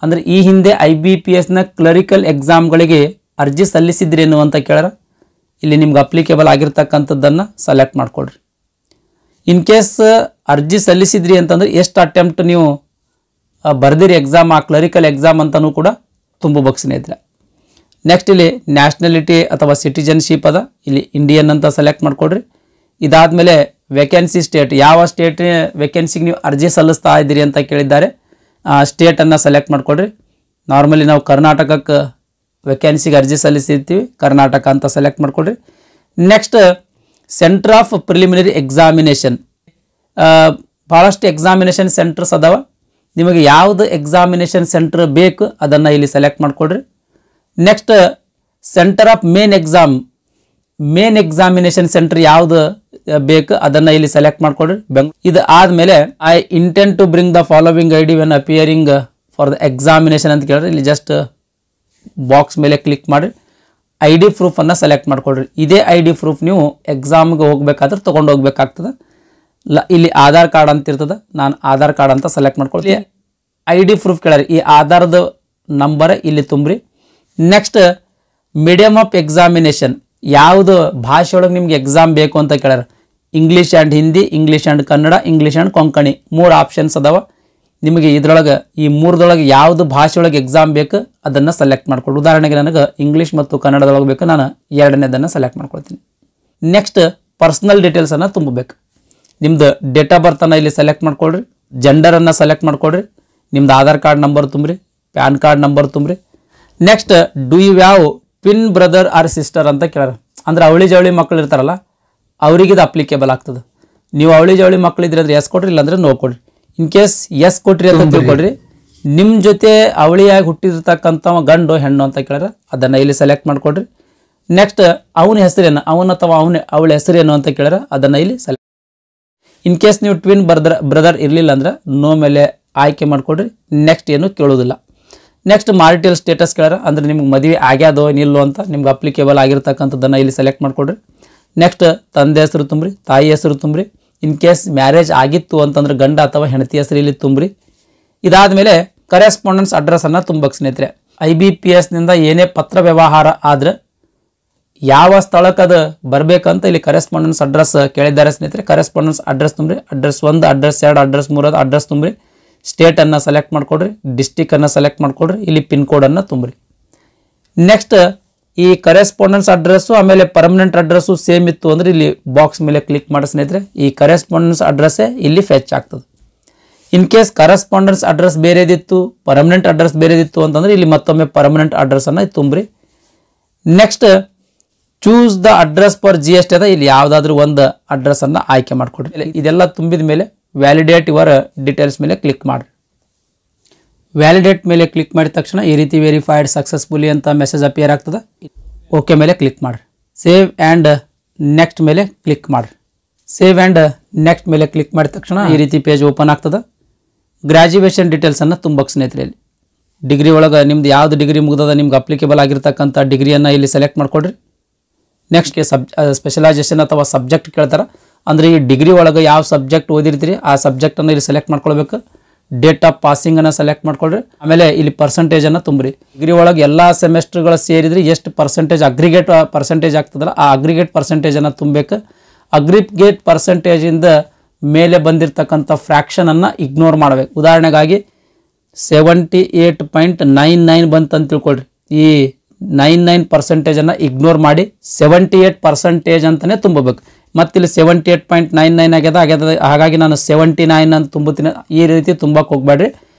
ಅಂದರೆ ಈ ಹಿಂದೆ IBPSನ ಕ್ಲರಿಕಲ್ ಎಕ್ಸಾಮ್ಗಳಿಗೆ ಅರ್ಜಿ ಸಲ್ಲಿಸಿದ್ರೇನು ಅಂತ ಕೇಳ್ಯಾರ. ಇಲ್ಲಿ ನಿಮ್ಗೆ ಅಪ್ಲಿಕೇಬಲ್ ಆಗಿರ್ತಕ್ಕಂಥದ್ದನ್ನು ಸೆಲೆಕ್ಟ್ ಮಾಡ್ಕೊಳ್ರಿ. ಇನ್ ಕೇಸ್ ಅರ್ಜಿ ಸಲ್ಲಿಸಿದ್ರಿ ಅಂತಂದ್ರೆ ಎಷ್ಟು ಅಟೆಂಪ್ಟ್ ನೀವು ಬರ್ದಿರಿ ಎಕ್ಸಾಮ್, ಆ ಕ್ಲರಿಕಲ್ ಎಕ್ಸಾಮ್ ಅಂತಲೂ ಕೂಡ ತುಂಬಬೇಕು ಸ್ನೇಹಿತರೆ. ನೆಕ್ಸ್ಟ್ ಇಲ್ಲಿ ನ್ಯಾಷನಾಲಿಟಿ ಅಥವಾ ಸಿಟಿಜನ್ಶಿಪ್ ಅದ, ಇಲ್ಲಿ ಇಂಡಿಯನ್ ಅಂತ ಸೆಲೆಕ್ಟ್ ಮಾಡ್ಕೊಡ್ರಿ. ಇದಾದಮೇಲೆ ವೇಕೆನ್ಸಿ ಸ್ಟೇಟ್, ಯಾವ ಸ್ಟೇಟ್ ವೇಕೆನ್ಸಿಗೆ ನೀವು ಅರ್ಜಿ ಸಲ್ಲಿಸ್ತಾ ಇದ್ದೀರಿ ಅಂತ ಕೇಳಿದ್ದಾರೆ, ಸ್ಟೇಟನ್ನು ಸೆಲೆಕ್ಟ್ ಮಾಡ್ಕೊಡ್ರಿ. ನಾರ್ಮಲಿ ನಾವು ಕರ್ನಾಟಕಕ್ಕೆ ವೇಕೆನ್ಸಿಗೆ ಅರ್ಜಿ ಸಲ್ಲಿಸಿರ್ತೀವಿ, ಕರ್ನಾಟಕ ಅಂತ ಸೆಲೆಕ್ಟ್ ಮಾಡ್ಕೊಡ್ರಿ. Next centre of preliminary examination, ಭಾಳಷ್ಟು ಎಕ್ಸಾಮಿನೇಷನ್ ಸೆಂಟರ್ಸ್ ಅದಾವ. ನಿಮಗೆ ಯಾವುದು ಎಕ್ಸಾಮಿನೇಷನ್ ಸೆಂಟರ್ ಬೇಕು ಅದನ್ನು ಇಲ್ಲಿ ಸೆಲೆಕ್ಟ್ ಮಾಡ್ಕೊಡ್ರಿ. Next centre of main examination centre ಯಾವುದು ಬೇಕು ಅದನ್ನು ಇಲ್ಲಿ ಸೆಲೆಕ್ಟ್ ಮಾಡ್ಕೊಡ್ರಿ. ಇದು ಆದಮೇಲೆ I intend to bring the following ID when appearing for the examination ಅಂತ ಕೇಳಿದ್ರೆ ಇಲ್ಲಿ ಜಸ್ಟ್ ಬಾಕ್ಸ್ ಮೇಲೆ ಕ್ಲಿಕ್ ಮಾಡಿ ID ಪ್ರೂಫನ್ನು ಸೆಲೆಕ್ಟ್ ಮಾಡ್ಕೊಡ್ರಿ. ಇದೇ ID ಪ್ರೂಫ್ ನೀವು ಎಕ್ಸಾಮ್ಗೆ ಹೋಗ್ಬೇಕಾದ್ರೆ ತೊಗೊಂಡು ಹೋಗ್ಬೇಕಾಗ್ತದೆ. ಇಲ್ಲಿ ಆಧಾರ್ ಕಾರ್ಡ್ ಅಂತ ಇರ್ತದೆ, ನಾನು ಆಧಾರ್ ಕಾರ್ಡ್ ಅಂತ ಸೆಲೆಕ್ಟ್ ಮಾಡ್ಕೊಳ್ತೀನಿ. ID ಪ್ರೂಫ್ ಕೇಳ್ರಿ, ಈ ಆಧಾರದ ನಂಬರ್ ಇಲ್ಲಿ ತುಂಬ್ರಿ. ನೆಕ್ಸ್ಟ್ ಮೀಡಿಯಮ್ ಆಫ್ ಎಕ್ಸಾಮಿನೇಷನ್, ಯಾವುದು ಭಾಷೆಯೊಳಗೆ ನಿಮ್ಗೆ ಎಕ್ಸಾಮ್ ಬೇಕು ಅಂತ ಕೇಳ್ಯಾರ. English and Hindi, English and Kannada, English and Konkani, 3 options ಅದಾವ. ನಿಮಗೆ ಇದರೊಳಗೆ ಈ 3ದೊಳಗೆ ಯಾವುದು ಭಾಷೆಯೊಳಗೆ ಎಕ್ಸಾಮ್ ಬೇಕು ಅದನ್ನು ಸೆಲೆಕ್ಟ್ ಮಾಡ್ಕೊಳ್ಳಿ. ಉದಾಹರಣೆಗೆ ನನಗೆ ಇಂಗ್ಲೀಷ್ ಮತ್ತು ಕನ್ನಡದೊಳಗೆ ಬೇಕು, ನಾನು 2ನೇದನ್ನು ಸೆಲೆಕ್ಟ್ ಮಾಡ್ಕೊಳ್ತೀನಿ. ನೆಕ್ಸ್ಟ್ ಪರ್ಸ್ನಲ್ ಡೀಟೇಲ್ಸನ್ನು ತುಂಬಬೇಕು. ನಿಮ್ದು ಡೇಟ್ ಆಫ್ ಬರ್ತನ್ನು ಇಲ್ಲಿ ಸೆಲೆಕ್ಟ್ ಮಾಡ್ಕೊಳ್ರಿ. ಜೆಂಡರನ್ನು ಸೆಲೆಕ್ಟ್ ಮಾಡ್ಕೊಳ್ರಿ. ನಿಮ್ದು ಆಧಾರ್ ಕಾರ್ಡ್ ನಂಬರ್ ತುಂಬ್ರಿ, ಪ್ಯಾನ್ ಕಾರ್ಡ್ ನಂಬರ್ ತುಂಬ್ರಿ. Next do you have twin brother or sister ಅಂತ ಕೇಳ್ಯಾರ. ಅಂದ್ರೆ ಅವಳಿ ಜವಳಿ ಮಕ್ಕಳು ಇರ್ತಾರಲ್ಲ ಅವರಿಗೆ ಇದು ಅಪ್ಲಿಕೇಬಲ್ ಆಗ್ತದೆ. ನೀವು ಅವಳಿ ಜವಳಿ ಮಕ್ಕಳಿದ್ರೆ ಅಂದ್ರೆ ಎಸ್ ಕೊಡ್ರಿ, ಇಲ್ಲಾಂದ್ರೆ ನೋ ಕೊಡ್ರಿ. ಇನ್ ಕೇಸ್ ಎಸ್ ಕೊಟ್ರಿ ಅಂತ ತಿಳ್ಕೊಡ್ರಿ. ನಿಮ್ಮ ಜೊತೆ ಅವಳಿಯಾಗಿ ಹುಟ್ಟಿರ್ತಕ್ಕಂಥ ಗಂಡು ಹೆಣ್ಣು ಅಂತ ಕೇಳ್ಯಾರ, ಅದನ್ನು ಇಲ್ಲಿ ಸೆಲೆಕ್ಟ್ ಮಾಡ್ಕೊಡ್ರಿ. ನೆಕ್ಸ್ಟ್ ಅವನ ಹೆಸರೇನು, ಅವನ ಅಥವಾ ಅವಳ ಹೆಸರೇನು ಅಂತ ಕೇಳ್ಯಾರ, ಅದನ್ನು ಇಲ್ಲಿ ಸೆಲೆಕ್ಟ್. ಇನ್ ಕೇಸ್ ನೀವು ಟ್ವಿನ್ ಬ್ರದರ್ ಇರಲಿಲ್ಲ ಅಂದ್ರೆ ನೋ ಮೇಲೆ ಆಯ್ಕೆ ಮಾಡ್ಕೊಡ್ರಿ. ನೆಕ್ಸ್ಟ್ ಏನು ಕೇಳೋದಿಲ್ಲ. ನೆಕ್ಸ್ಟ್ ಮಾರಿಟಲ್ ಸ್ಟೇಟಸ್ ಕೇಳ್ಯಾರ, ಅಂದ್ರೆ ನಿಮ್ಗೆ ಮದುವೆ ಆಗ್ಯಾದೋ ನಿಲ್ಲೋ ಅಂತ ನಿಮ್ಗೆ ಅಪ್ಲಿಕೇಬಲ್ ಆಗಿರ್ತಕ್ಕಂಥದ್ದನ್ನು ಇಲ್ಲಿ ಸೆಲೆಕ್ಟ್ ಮಾಡ್ಕೊಡ್ರಿ. ನೆಕ್ಸ್ಟ್ ತಂದೆ ಹೆಸರು ತುಂಬ್ರಿ, ತಾಯಿ ಹೆಸರು ತುಂಬ್ರಿ. ಇನ್ ಕೇಸ್ ಮ್ಯಾರೇಜ್ ಆಗಿತ್ತು ಅಂತಂದ್ರೆ ಗಂಡ ಅಥವಾ ಹೆಂಡತಿ ಹೆಸರು ಇಲ್ಲಿ ತುಂಬ್ರಿ. ಇದಾದಮೇಲೆ ಕರೆಸ್ಪಾಂಡೆನ್ಸ್ ಅಡ್ರೆಸ್ಸನ್ನು ತುಂಬಬೇಕು ಸ್ನೇಹಿತರೆ. IBPSನಿಂದ ಏನೇ ಪತ್ರ ವ್ಯವಹಾರ ಆದ್ರೆ ಯಾವ ಸ್ಥಳಕ್ಕೆ ಅದು ಬರಬೇಕಂತ ಇಲ್ಲಿ ಕರೆಸ್ಪಾಂಡೆನ್ಸ್ ಅಡ್ರೆಸ್ ಕೇಳಿದ್ದಾರೆ ಸ್ನೇಹಿತರೆ. ಕರೆಸ್ಪಾಂಡೆನ್ಸ್ ಅಡ್ರೆಸ್ ತುಂಬ್ರಿ. ಅಡ್ರೆಸ್ 1, ಅಡ್ರೆಸ್ 2, ಅಡ್ರೆಸ್ 3 ಅಡ್ರೆಸ್ ತುಂಬ್ರಿ. ಸ್ಟೇಟನ್ನು ಸೆಲೆಕ್ಟ್ ಮಾಡ್ಕೊಡ್ರಿ, ಡಿಸ್ಟಿಕನ್ನು ಸೆಲೆಕ್ಟ್ ಮಾಡ್ಕೊಡ್ರಿ, ಇಲ್ಲಿ ಪಿನ್ ಕೋಡನ್ನು ತುಂಬ್ರಿ. ನೆಕ್ಸ್ಟ್ ಈ ಕರೆಸ್ಪಾಂಡೆನ್ಸ್ ಅಡ್ರೆಸ್ಸು ಆಮೇಲೆ ಪರ್ಮನೆಂಟ್ ಅಡ್ರೆಸ್ಸು ಸೇಮ್ ಇತ್ತು ಅಂದರೆ ಇಲ್ಲಿ ಬಾಕ್ಸ್ ಮೇಲೆ ಕ್ಲಿಕ್ ಮಾಡಿ ಸ್ನೇಹಿತರೆ. ಈ ಕರೆಸ್ಪಾಂಡೆನ್ಸ್ ಅಡ್ರೆಸ್ಸೇ ಇಲ್ಲಿ ಫೆಚ್ ಆಗ್ತದೆ. ಇನ್ ಕೇಸ್ ಕರೆಸ್ಪಾಂಡೆನ್ಸ್ ಅಡ್ರೆಸ್ ಬೇರೆದಿತ್ತು, ಪರ್ಮನೆಂಟ್ ಅಡ್ರೆಸ್ ಬೇರೆದಿತ್ತು ಅಂತಂದ್ರೆ ಇಲ್ಲಿ ಮತ್ತೊಮ್ಮೆ ಪರ್ಮನೆಂಟ್ ಅಡ್ರೆಸ್ಸನ್ನು ತುಂಬ್ರಿ. Next choose the address for GST ಅದ, ಇಲ್ಲಿ ಯಾವುದಾದ್ರೂ ಒಂದು ಅಡ್ರೆಸ್ಸನ್ನು ಆಯ್ಕೆ ಮಾಡಿಕೊಡ್ರಿ. ಇದೆಲ್ಲ ತುಂಬಿದ ಮೇಲೆ ವ್ಯಾಲಿಡೇಟ್ ಯುವರ್ ಡೀಟೇಲ್ಸ್ ಮೇಲೆ ಕ್ಲಿಕ್ ಮಾಡಿರಿ. ವ್ಯಾಲಿಡೇಟ್ ಮೇಲೆ ಕ್ಲಿಕ್ ಮಾಡಿದ ತಕ್ಷಣ ಈ ರೀತಿ ವೆರಿಫೈಡ್ ಸಕ್ಸಸ್ಫುಲಿ ಅಂತ ಮೆಸೇಜ್ ಅಪಿಯರ್ ಆಗ್ತದೆ. ಓಕೆ ಮೇಲೆ ಕ್ಲಿಕ್ ಮಾಡಿರಿ. ಸೇವ್ ಆ್ಯಂಡ್ ನೆಕ್ಸ್ಟ್ ಮೇಲೆ ಕ್ಲಿಕ್ ಮಾಡಿರಿ. ಸೇವ್ ಆ್ಯಂಡ್ ನೆಕ್ಸ್ಟ್ ಮೇಲೆ ಕ್ಲಿಕ್ ಮಾಡಿದ ತಕ್ಷಣ ಈ ರೀತಿ ಪೇಜ್ ಓಪನ್ ಆಗ್ತದೆ. ಗ್ರ್ಯಾಜುಯೇಷನ್ ಡೀಟೇಲ್ಸನ್ನು ತುಂಬಕ್ಕೆ ಸ್ನೇಹಿತರೆ. ಇಲ್ಲಿ ಡಿಗ್ರಿ ಒಳಗೆ ನಿಮ್ದು ಯಾವುದು ಡಿಗ್ರಿ ಮುಗ್ದದ, ನಿಮ್ಗೆ ಅಪ್ಲಿಕೇಬಲ್ ಆಗಿರ್ತಕ್ಕಂಥ ಡಿಗ್ರಿಯನ್ನು ಇಲ್ಲಿ ಸೆಲೆಕ್ಟ್ ಮಾಡ್ಕೊಡ್ರಿ. ನೆಕ್ಸ್ಟ್ಗೆ ಸ್ಪೆಷಲೈಸೇಷನ್ ಅಥವಾ ಸಬ್ಜೆಕ್ಟ್ ಕೇಳ್ತಾರೆ. ಅಂದರೆ ಈ ಡಿಗ್ರಿ ಒಳಗೆ ಯಾವ ಸಬ್ಜೆಕ್ಟ್ ಓದಿರ್ತೀರಿ ಆ ಸಬ್ಜೆಕ್ಟನ್ನು ಇಲ್ಲಿ ಸೆಲೆಕ್ಟ್ ಮಾಡ್ಕೊಳ್ಬೇಕು. ಡೇಟ್ ಆಫ್ ಪಾಸಿಂಗನ್ನು ಸೆಲೆಕ್ಟ್ ಮಾಡ್ಕೊಳ್ರಿ. ಆಮೇಲೆ ಇಲ್ಲಿ ಪರ್ಸೆಂಟೇಜನ್ನು ತುಂಬ್ರಿ. ಡಿಗ್ರಿ ಒಳಗೆ ಎಲ್ಲ ಸೆಮೆಸ್ಟರ್ಗಳು ಸೇರಿದ್ರೆ ಎಷ್ಟು ಪರ್ಸೆಂಟೇಜ್ ಅಗ್ರಿಗೇಟ್ ಪರ್ಸೆಂಟೇಜ್ ಆಗ್ತದಲ್ಲ ಆ ಅಗ್ರಿಗೇಟ್ ಪರ್ಸೆಂಟೇಜನ್ನು ತುಂಬಬೇಕು. ಅಗ್ರಿಗೇಟ್ ಪರ್ಸೆಂಟೇಜಿಂದ ಮೇಲೆ ಬಂದಿರತಕ್ಕಂಥ ಫ್ರ್ಯಾಕ್ಷನನ್ನು ಇಗ್ನೋರ್ ಮಾಡಬೇಕು. ಉದಾಹರಣೆಗಾಗಿ 78.99 ಬಂತಂತ ತಿಳ್ಕೊಳ್ರಿ. ಈ 99% ಇಗ್ನೋರ್ ಮಾಡಿ 78% ಅಂತಲೇ ತುಂಬಬೇಕು. ಮತ್ತಿಲ್ಲಿ 78.99 ಆಗ್ಯದ, ಹಾಗಾಗಿ ನಾನು 79 ಅಂತ ತುಂಬುತ್ತೀನಿ. ಈ ರೀತಿ ತುಂಬಕ್ಕೆ ಹೋಗ್ಬೇಡ್ರಿ,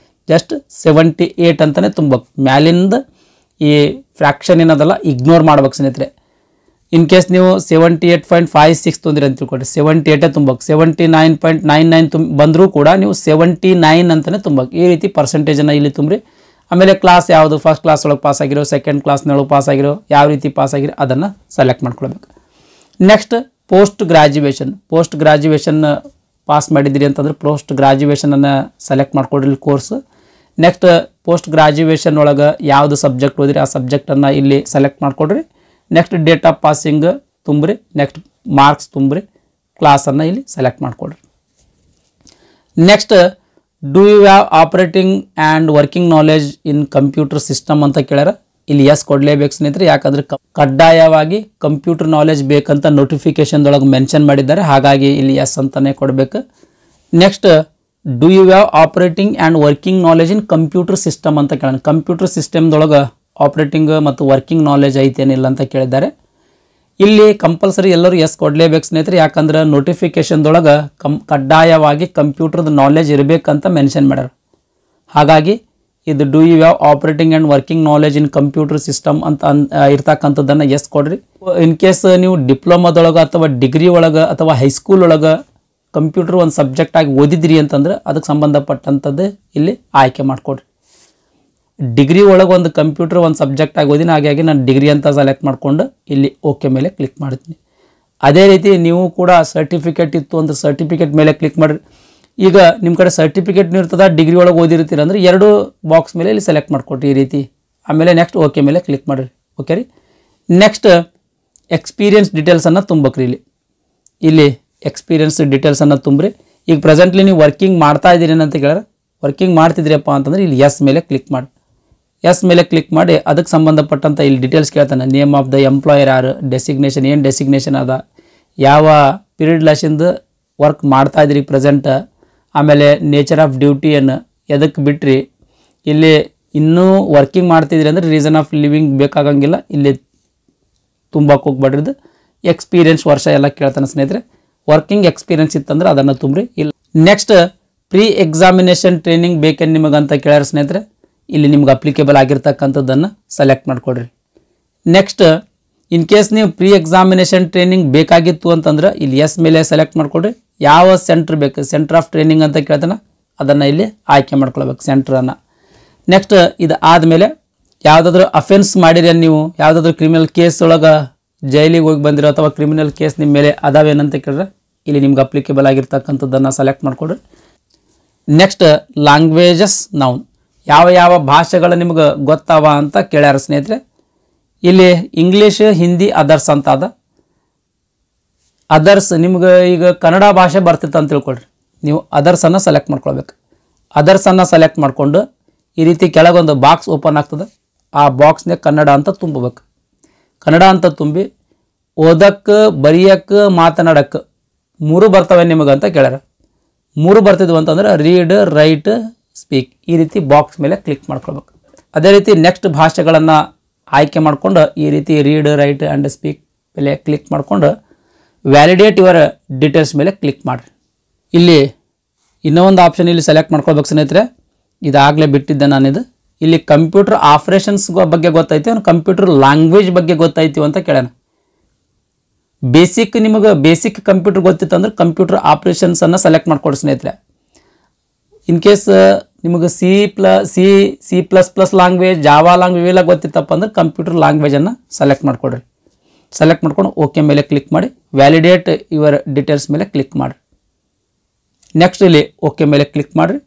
ಜಸ್ಟ್ 78 ಅಂತಲೇ ತುಂಬಬೇಕು. ಮ್ಯಾಲಿಂದ ಈ ಫ್ರ್ಯಾಕ್ಷನ್ ಏನದಲ್ಲ ಇಗ್ನೋರ್ ಮಾಡ್ಬೇಕು ಸ್ನೇಹಿತರೆ. ಇನ್ ಕೇಸ್ ನೀವು 78.56 ತೊಂದ್ರಿ ಅಂತ ತಿಳ್ಕೊಳ್ರಿ, 78 ತುಂಬಬೇಕು. 79.99 ಬಂದರೂ ಕೂಡ ನೀವು 79 ಅಂತಲೇ ತುಂಬಬೇಕು. ಈ ರೀತಿ ಪರ್ಸೆಂಟೇಜನ್ನು ಇಲ್ಲಿ ತುಂಬ್ರಿ. ಆಮೇಲೆ ಕ್ಲಾಸ್ ಯಾವುದು, ಫಸ್ಟ್ ಕ್ಲಾಸ್ ಒಳಗೆ ಪಾಸ್ ಆಗಿರೋ, ಸೆಕೆಂಡ್ ಕ್ಲಾಸ್ನೊಳಗೆ ಪಾಸ್ ಆಗಿರೋ, ಯಾವ ರೀತಿ ಪಾಸ್ ಆಗಿರೋ ಅದನ್ನು ಸೆಲೆಕ್ಟ್ ಮಾಡ್ಕೊಳ್ಬೇಕು. ನೆಕ್ಸ್ಟ್ ಪೋಸ್ಟ್ ಗ್ರ್ಯಾಜುಯೇಷನ್ ಪಾಸ್ ಮಾಡಿದ್ದೀರಿ ಅಂತಂದ್ರೆ ಪೋಸ್ಟ್ ಗ್ರ್ಯಾಜುಯೇಷನನ್ನು ಸೆಲೆಕ್ಟ್ ಮಾಡ್ಕೊಡ್ರಿ ಕೋರ್ಸ್. ನೆಕ್ಸ್ಟ್ ಪೋಸ್ಟ್ ಗ್ರ್ಯಾಜುಯೇಷನ್ ಒಳಗೆ ಯಾವುದು ಸಬ್ಜೆಕ್ಟ್ ಓದಿರಿ ಆ ಸಬ್ಜೆಕ್ಟನ್ನು ಇಲ್ಲಿ ಸೆಲೆಕ್ಟ್ ಮಾಡ್ಕೊಡ್ರಿ. ನೆಕ್ಸ್ಟ್ ಡೇಟ್ ಆಫ್ ಪಾಸಿಂಗ್ ತುಂಬ್ರಿ. ನೆಕ್ಸ್ಟ್ ಮಾರ್ಕ್ಸ್ ತುಂಬ್ರಿ. ಕ್ಲಾಸನ್ನು ಇಲ್ಲಿ ಸೆಲೆಕ್ಟ್ ಮಾಡಿಕೊಡ್ರಿ. Next do you have operating and working knowledge in computer system ಅಂತ ಕೇಳ್ಯಾರ. ಇಲ್ಲಿ ಎಸ್ ಕೊಡಲೇಬೇಕು ಸ್ನೇಹಿತರೆ, ಯಾಕಂದರೆ ಕಡ್ಡಾಯವಾಗಿ ಕಂಪ್ಯೂಟರ್ ನಾಲೆಜ್ ಬೇಕಂತ ನೋಟಿಫಿಕೇಶನ್ದೊಳಗೆ ಮೆನ್ಷನ್ ಮಾಡಿದ್ದಾರೆ, ಹಾಗಾಗಿ ಇಲ್ಲಿ ಎಸ್ ಅಂತಲೇ ಕೊಡಬೇಕು. Next do you have operating and working knowledge in computer system ಅಂತ ಕೇಳೋಣ. ಕಂಪ್ಯೂಟರ್ ಸಿಸ್ಟಮ್ದೊಳಗೆ ಆಪರೇಟಿಂಗ್ ಮತ್ತು ವರ್ಕಿಂಗ್ ನಾಲೆಜ್ ಐತೇನಿಲ್ಲ ಅಂತ ಕೇಳಿದ್ದಾರೆ. ಇಲ್ಲಿ ಕಂಪಲ್ಸರಿ ಎಲ್ಲರೂ ಎಸ್ ಕೊಡಲೇಬೇಕು ಸ್ನೇಹಿತರೆ, ಯಾಕಂದ್ರೆ ನೋಟಿಫಿಕೇಶನ್ದೊಳಗೆ ಕಡ್ಡಾಯವಾಗಿ ಕಂಪ್ಯೂಟರ್ದು ನಾಲೆಜ್ ಇರಬೇಕಂತ ಮೆನ್ಷನ್ ಮಾಡ್ಯಾರ. ಹಾಗಾಗಿ ಇದು do you have operating and working knowledge in computer system ಅಂತ ಇರ್ತಕ್ಕಂಥದ್ದನ್ನು ಎಸ್ ಕೊಡ್ರಿ. ಇನ್ ಕೇಸ್ ನೀವು ಡಿಪ್ಲೊಮಾದೊಳಗೆ ಅಥವಾ ಡಿಗ್ರಿ ಒಳಗೆ ಅಥವಾ ಹೈಸ್ಕೂಲ್ ಒಳಗೆ ಕಂಪ್ಯೂಟರ್ ಒಂದು ಸಬ್ಜೆಕ್ಟ್ ಆಗಿ ಓದಿದ್ರಿ ಅಂತಂದ್ರೆ ಅದಕ್ಕೆ ಸಂಬಂಧಪಟ್ಟಂಥದ್ದು ಇಲ್ಲಿ ಆಯ್ಕೆ ಮಾಡಿಕೊಡ್ರಿ. ಡಿಗ್ರಿ ಒಳಗೆ ಒಂದು ಕಂಪ್ಯೂಟರ್ ಒಂದು ಸಬ್ಜೆಕ್ಟ್ ಆಗಿ ಓದಿನ, ಹಾಗಾಗಿ ನಾನು ಡಿಗ್ರಿ ಅಂತ ಸೆಲೆಕ್ಟ್ ಮಾಡಿಕೊಂಡು ಇಲ್ಲಿ ಓಕೆ ಮೇಲೆ ಕ್ಲಿಕ್ ಮಾಡ್ತೀನಿ. ಅದೇ ರೀತಿ ನೀವು ಕೂಡ ಸರ್ಟಿಫಿಕೇಟ್ ಇತ್ತು ಅಂದ್ರೆ ಸರ್ಟಿಫಿಕೇಟ್ ಮೇಲೆ ಕ್ಲಿಕ್ ಮಾಡಿರಿ. ಈಗ ನಿಮ್ಮ ಕಡೆ ಸರ್ಟಿಫಿಕೇಟ್ನೂ ಇರ್ತದೆ, ಡಿಗ್ರಿ ಒಳಗೆ ಓದಿರ್ತೀರ ಅಂದರೆ ಎರಡು ಬಾಕ್ಸ್ ಮೇಲೆ ಇಲ್ಲಿ ಸೆಲೆಕ್ಟ್ ಮಾಡಿಕೊಡ್ರಿ ಈ ರೀತಿ. ಆಮೇಲೆ ನೆಕ್ಸ್ಟ್ ಓಕೆ ಮೇಲೆ ಕ್ಲಿಕ್ ಮಾಡಿರಿ. ಓಕೆ ರೀ. ನೆಕ್ಸ್ಟ್ ಎಕ್ಸ್ಪೀರಿಯನ್ಸ್ ಡೀಟೇಲ್ಸನ್ನು ತುಂಬಕ್ರಿ. ಇಲ್ಲಿ ಎಕ್ಸ್ಪೀರಿಯನ್ಸ್ ಡೀಟೇಲ್ಸನ್ನು ತುಂಬ್ರಿ. ಈಗ ಪ್ರೆಸೆಂಟ್ಲಿ ನೀವು ವರ್ಕಿಂಗ್ ಮಾಡ್ತಾ ಇದ್ದೀರಿ ಅಂತ ಕೇಳಿದ್ರೆ, ವರ್ಕಿಂಗ್ ಮಾಡ್ತಿದ್ರಿಯಪ್ಪ ಅಂತಂದ್ರೆ ಇಲ್ಲಿ ಎಸ್ ಮೇಲೆ ಕ್ಲಿಕ್ ಮಾಡಿ. ಎಸ್ ಮೇಲೆ ಕ್ಲಿಕ್ ಮಾಡಿ ಅದಕ್ಕೆ ಸಂಬಂಧಪಟ್ಟಂಥ ಇಲ್ಲಿ ಡೀಟೇಲ್ಸ್ ಕೇಳ್ತಾನೆ. ನೇಮ್ ಆಫ್ ದ ಎಂಪ್ಲಾಯರ್ ಯಾರು, ಡೆಸಿಗ್ನೇಷನ್ ಏನು ಡೆಸಿಗ್ನೇಷನ್ ಅದ, ಯಾವ ಪೀರಿಯಡ್ ಲಾಸಿಂದ ವರ್ಕ್ ಮಾಡ್ತಾ ಇದ್ರಿ ಪ್ರೆಸೆಂಟ್, ಆಮೇಲೆ ನೇಚರ್ ಆಫ್ ಡ್ಯೂಟಿ ಏನು ಎದಕ್ಕೆ ಬಿಟ್ರಿ, ಇಲ್ಲಿ ಇನ್ನೂ ವರ್ಕಿಂಗ್ ಮಾಡ್ತಿದ್ರಿ ಅಂದರೆ ರೀಸನ್ ಆಫ್ ಲಿವಿಂಗ್ ಬೇಕಾಗಂಗಿಲ್ಲ, ಇಲ್ಲಿ ತುಂಬಕ್ಕೆ ಹೋಗ್ಬೇಡ್ರಿದು. ಎಕ್ಸ್ಪೀರಿಯನ್ಸ್ ವರ್ಷ ಎಲ್ಲ ಕೇಳ್ತಾನೆ ಸ್ನೇಹಿತರೆ. ವರ್ಕಿಂಗ್ ಎಕ್ಸ್ಪೀರಿಯನ್ಸ್ ಇತ್ತಂದ್ರೆ ಅದನ್ನು ತುಂಬ್ರಿ. ಇಲ್ಲ ನೆಕ್ಸ್ಟ್ ಪ್ರೀ ಎಕ್ಸಾಮಿನೇಷನ್ ಟ್ರೈನಿಂಗ್ ಬೇಕೇನು ನಿಮಗಂತ ಕೇಳ್ಯಾರ ಸ್ನೇಹಿತರೆ. ಇಲ್ಲಿ ನಿಮ್ಗೆ ಅಪ್ಲಿಕೇಬಲ್ ಆಗಿರ್ತಕ್ಕಂಥದ್ದನ್ನು ಸೆಲೆಕ್ಟ್ ಮಾಡಿಕೊಡ್ರಿ. ನೆಕ್ಸ್ಟ್ ಇನ್ ಕೇಸ್ ನೀವು ಪ್ರೀ ಎಕ್ಸಾಮಿನೇಷನ್ ಟ್ರೈನಿಂಗ್ ಬೇಕಾಗಿತ್ತು ಅಂತಂದ್ರೆ ಇಲ್ಲಿ ಎಸ್ ಮೇಲೆ ಸೆಲೆಕ್ಟ್ ಮಾಡಿಕೊಡ್ರಿ. ಯಾವ ಸೆಂಟ್ರ್ ಬೇಕು, ಸೆಂಟರ್ ಆಫ್ ಟ್ರೈನಿಂಗ್ ಅಂತ ಕೇಳ್ತಾನೆ, ಅದನ್ನು ಇಲ್ಲಿ ಆಯ್ಕೆ ಮಾಡ್ಕೊಳ್ಬೇಕು ಸೆಂಟ್ರನ್ನು. ನೆಕ್ಸ್ಟ್ ಇದು ಆದಮೇಲೆ ಯಾವುದಾದ್ರೂ ಅಫೆನ್ಸ್ ಮಾಡಿರಿ ನೀವು, ಯಾವುದಾದ್ರೂ ಕ್ರಿಮಿನಲ್ ಕೇಸ್ ಒಳಗೆ ಜೈಲಿಗೆ ಹೋಗಿ ಬಂದಿರೋ ಅಥವಾ ಕ್ರಿಮಿನಲ್ ಕೇಸ್ ನಿಮ್ಮ ಮೇಲೆ ಅದಾವೇನಂತ ಕೇಳಿದ್ರೆ ಇಲ್ಲಿ ನಿಮ್ಗೆ ಅಪ್ಲಿಕೇಬಲ್ ಆಗಿರ್ತಕ್ಕಂಥದ್ದನ್ನು ಸೆಲೆಕ್ಟ್ ಮಾಡಿಕೊಡ್ರಿ. ನೆಕ್ಸ್ಟ್ ಲ್ಯಾಂಗ್ವೇಜಸ್ ನೌನ್, ಯಾವ ಯಾವ ಭಾಷೆಗಳು ನಿಮ್ಗೆ ಗೊತ್ತಾವ ಅಂತ ಕೇಳ್ಯಾರ ಸ್ನೇಹಿತರೆ. ಇಲ್ಲಿ ಇಂಗ್ಲೀಷ್, ಹಿಂದಿ, ಅದರ್ಸ್ ಅಂತ ಅದ. ಅದರ್ಸ್ ನಿಮ್ಗೆ ಈಗ ಕನ್ನಡ ಭಾಷೆ ಬರ್ತಿತ್ತು ಅಂತ ತಿಳ್ಕೊಳ್ರಿ, ನೀವು ಅದರ್ಸನ್ನು ಸೆಲೆಕ್ಟ್ ಮಾಡ್ಕೊಳ್ಬೇಕು. ಅದರ್ಸನ್ನು ಸೆಲೆಕ್ಟ್ ಮಾಡಿಕೊಂಡು ಈ ರೀತಿ ಕೆಳಗೊಂದು ಬಾಕ್ಸ್ ಓಪನ್ ಆಗ್ತದೆ, ಆ ಬಾಕ್ಸ್ನೇ ಕನ್ನಡ ಅಂತ ತುಂಬಬೇಕು. ಕನ್ನಡ ಅಂತ ತುಂಬಿ ಓದಕ್ಕೆ, ಬರೆಯೋಕ್ಕೆ, ಮಾತನಾಡೋಕ್ಕೆ ಮೂರು ಬರ್ತವೆ ನಿಮಗಂತ ಕೇಳ್ಯಾರ. ಮೂರು ಬರ್ತಿದ್ವು ಅಂತಂದ್ರೆ ರೀಡ್, ರೈಟ್, ಸ್ಪೀಕ್, ಈ ರೀತಿ ಬಾಕ್ಸ್ ಮೇಲೆ ಕ್ಲಿಕ್ ಮಾಡ್ಕೊಳ್ಬೇಕು. ಅದೇ ರೀತಿ ನೆಕ್ಸ್ಟ್ ಭಾಷೆಗಳನ್ನು ಆಯ್ಕೆ ಮಾಡಿಕೊಂಡು ಈ ರೀತಿ ರೀಡ್, ರೈಟ್ ಆ್ಯಂಡ್ ಸ್ಪೀಕ್ ಮೇಲೆ ಕ್ಲಿಕ್ ಮಾಡಿಕೊಂಡು ವ್ಯಾಲಿಡೇಟ್ ಯುವರ್ ಡೀಟೇಲ್ಸ್ ಮೇಲೆ ಕ್ಲಿಕ್ ಮಾಡಿರಿ. ಇಲ್ಲಿ ಇನ್ನೂ ಒಂದು ಆಪ್ಷನ್ ಇಲ್ಲಿ ಸೆಲೆಕ್ಟ್ ಮಾಡ್ಕೊಳ್ಬೇಕು ಸ್ನೇಹಿತರೆ, ಇದಾಗಲೇ ಬಿಟ್ಟಿದ್ದೆ ನಾನಿದು. ಇಲ್ಲಿ ಕಂಪ್ಯೂಟರ್ ಆಪ್ರೇಷನ್ಸ್ ಬಗ್ಗೆ ಗೊತ್ತೈತಿ, ಕಂಪ್ಯೂಟರ್ ಲ್ಯಾಂಗ್ವೇಜ್ ಬಗ್ಗೆ ಗೊತ್ತೈತಿ ಅಂತ ಕೇಳೋಣ. ಬೇಸಿಕ್ ನಿಮಗೆ ಬೇಸಿಕ್ ಕಂಪ್ಯೂಟರ್ ಗೊತ್ತಿತ್ತು ಅಂದ್ರೆ ಕಂಪ್ಯೂಟರ್ ಆಪ್ರೇಷನ್ಸನ್ನು ಸೆಲೆಕ್ಟ್ ಮಾಡ್ಕೊಡಿ ಸ್ನೇಹಿತರೆ. ಇನ್ ಕೇಸ್ ನಿಮಗೆ C plus plus language, Java language ಇವೆಲ್ಲ ಗೊತ್ತಿತ್ತಪ್ಪ ಅಂದ್ರೆ ಕಂಪ್ಯೂಟರ್ ಲ್ಯಾಂಗ್ವೇಜನ್ನು ಸೆಲೆಕ್ಟ್ ಮಾಡ್ಕೊಡ್ರಿ. ಸೆಲೆಕ್ಟ್ ಮಾಡ್ಕೊಂಡು ಓಕೆ ಮೇಲೆ ಕ್ಲಿಕ್ ಮಾಡಿ ವ್ಯಾಲಿಡೇಟ್ ಯುವರ್ ಡೀಟೇಲ್ಸ್ ಮೇಲೆ ಕ್ಲಿಕ್ ಮಾಡಿರಿ. ನೆಕ್ಸ್ಟ್ ಇಲ್ಲಿ ಓಕೆ ಮೇಲೆ ಕ್ಲಿಕ್ ಮಾಡಿರಿ.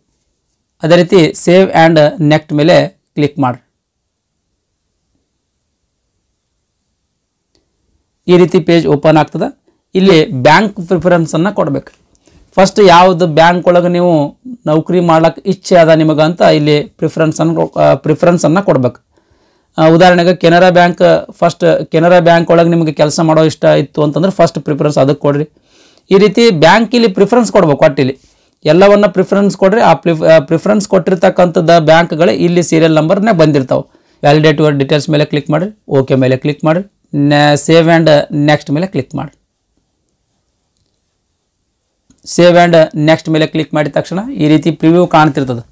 ಅದೇ ರೀತಿ ಸೇವ್ ಆ್ಯಂಡ್ ನೆಕ್ಸ್ಟ್ ಮೇಲೆ ಕ್ಲಿಕ್ ಮಾಡಿರಿ. ಈ ರೀತಿ ಪೇಜ್ ಓಪನ್ ಆಗ್ತದೆ. ಇಲ್ಲಿ ಬ್ಯಾಂಕ್ ಪ್ರಿಫರೆನ್ಸನ್ನು ಕೊಡಬೇಕು. ಫಸ್ಟ್ ಯಾವುದು ಬ್ಯಾಂಕ್ ಒಳಗೆ ನೀವು ನೌಕರಿ ಮಾಡ್ಲಿಕ್ಕೆ ಇಚ್ಛೆ ಅದ ನಿಮಗಂತ ಇಲ್ಲಿ ಪ್ರಿಫರೆನ್ಸನ್ನು ಕೊಡ್ಬೇಕು. ಉದಾಹರಣೆಗೆ Canara bank, first Canara bank ಒಳಗೆ ನಿಮಗೆ ಕೆಲಸ ಮಾಡೋ ಇಷ್ಟ ಇತ್ತು ಅಂತಂದ್ರೆ ಫಸ್ಟ್ ಪ್ರಿಫರೆನ್ಸ್ ಅದಕ್ಕೆ ಕೊಡ್ರಿ. ಈ ರೀತಿ ಬ್ಯಾಂಕ್ ಇಲ್ಲಿ ಪ್ರಿಫರೆನ್ಸ್ ಕೊಡ್ಬೇಕು. ಒಟ್ಟಿಲ್ಲಿ ಎಲ್ಲವನ್ನ ಪ್ರಿಫರೆನ್ಸ್ ಕೊಡ್ರಿ. ಆ ಪ್ರಿಫರೆನ್ಸ್ ಕೊಟ್ಟಿರ್ತಕ್ಕಂಥದ್ದು ಬ್ಯಾಂಕ್ಗಳೇ ಇಲ್ಲಿ ಸೀರಿಯಲ್ ನಂಬರ್ನೇ ಬಂದಿರ್ತಾವೆ. ವ್ಯಾಲಿಡೇಟ್ ಯುವರ್ ಡೀಟೇಲ್ಸ್ ಮೇಲೆ ಕ್ಲಿಕ್ ಮಾಡಿರಿ, ಓಕೆ ಮೇಲೆ ಕ್ಲಿಕ್ ಮಾಡಿರಿ, ಸೇವ್ ಆ್ಯಂಡ್ ನೆಕ್ಸ್ಟ್ ಮೇಲೆ ಕ್ಲಿಕ್ ಮಾಡಿ. ಸೇವ್ ಆ್ಯಂಡ್ ನೆಕ್ಸ್ಟ್ ಮೇಲೆ ಕ್ಲಿಕ್ ಮಾಡಿದ ತಕ್ಷಣ ಈ ರೀತಿ ಪ್ರಿವ್ಯೂ ಕಾಣ್ತಿರ್ತದೆ.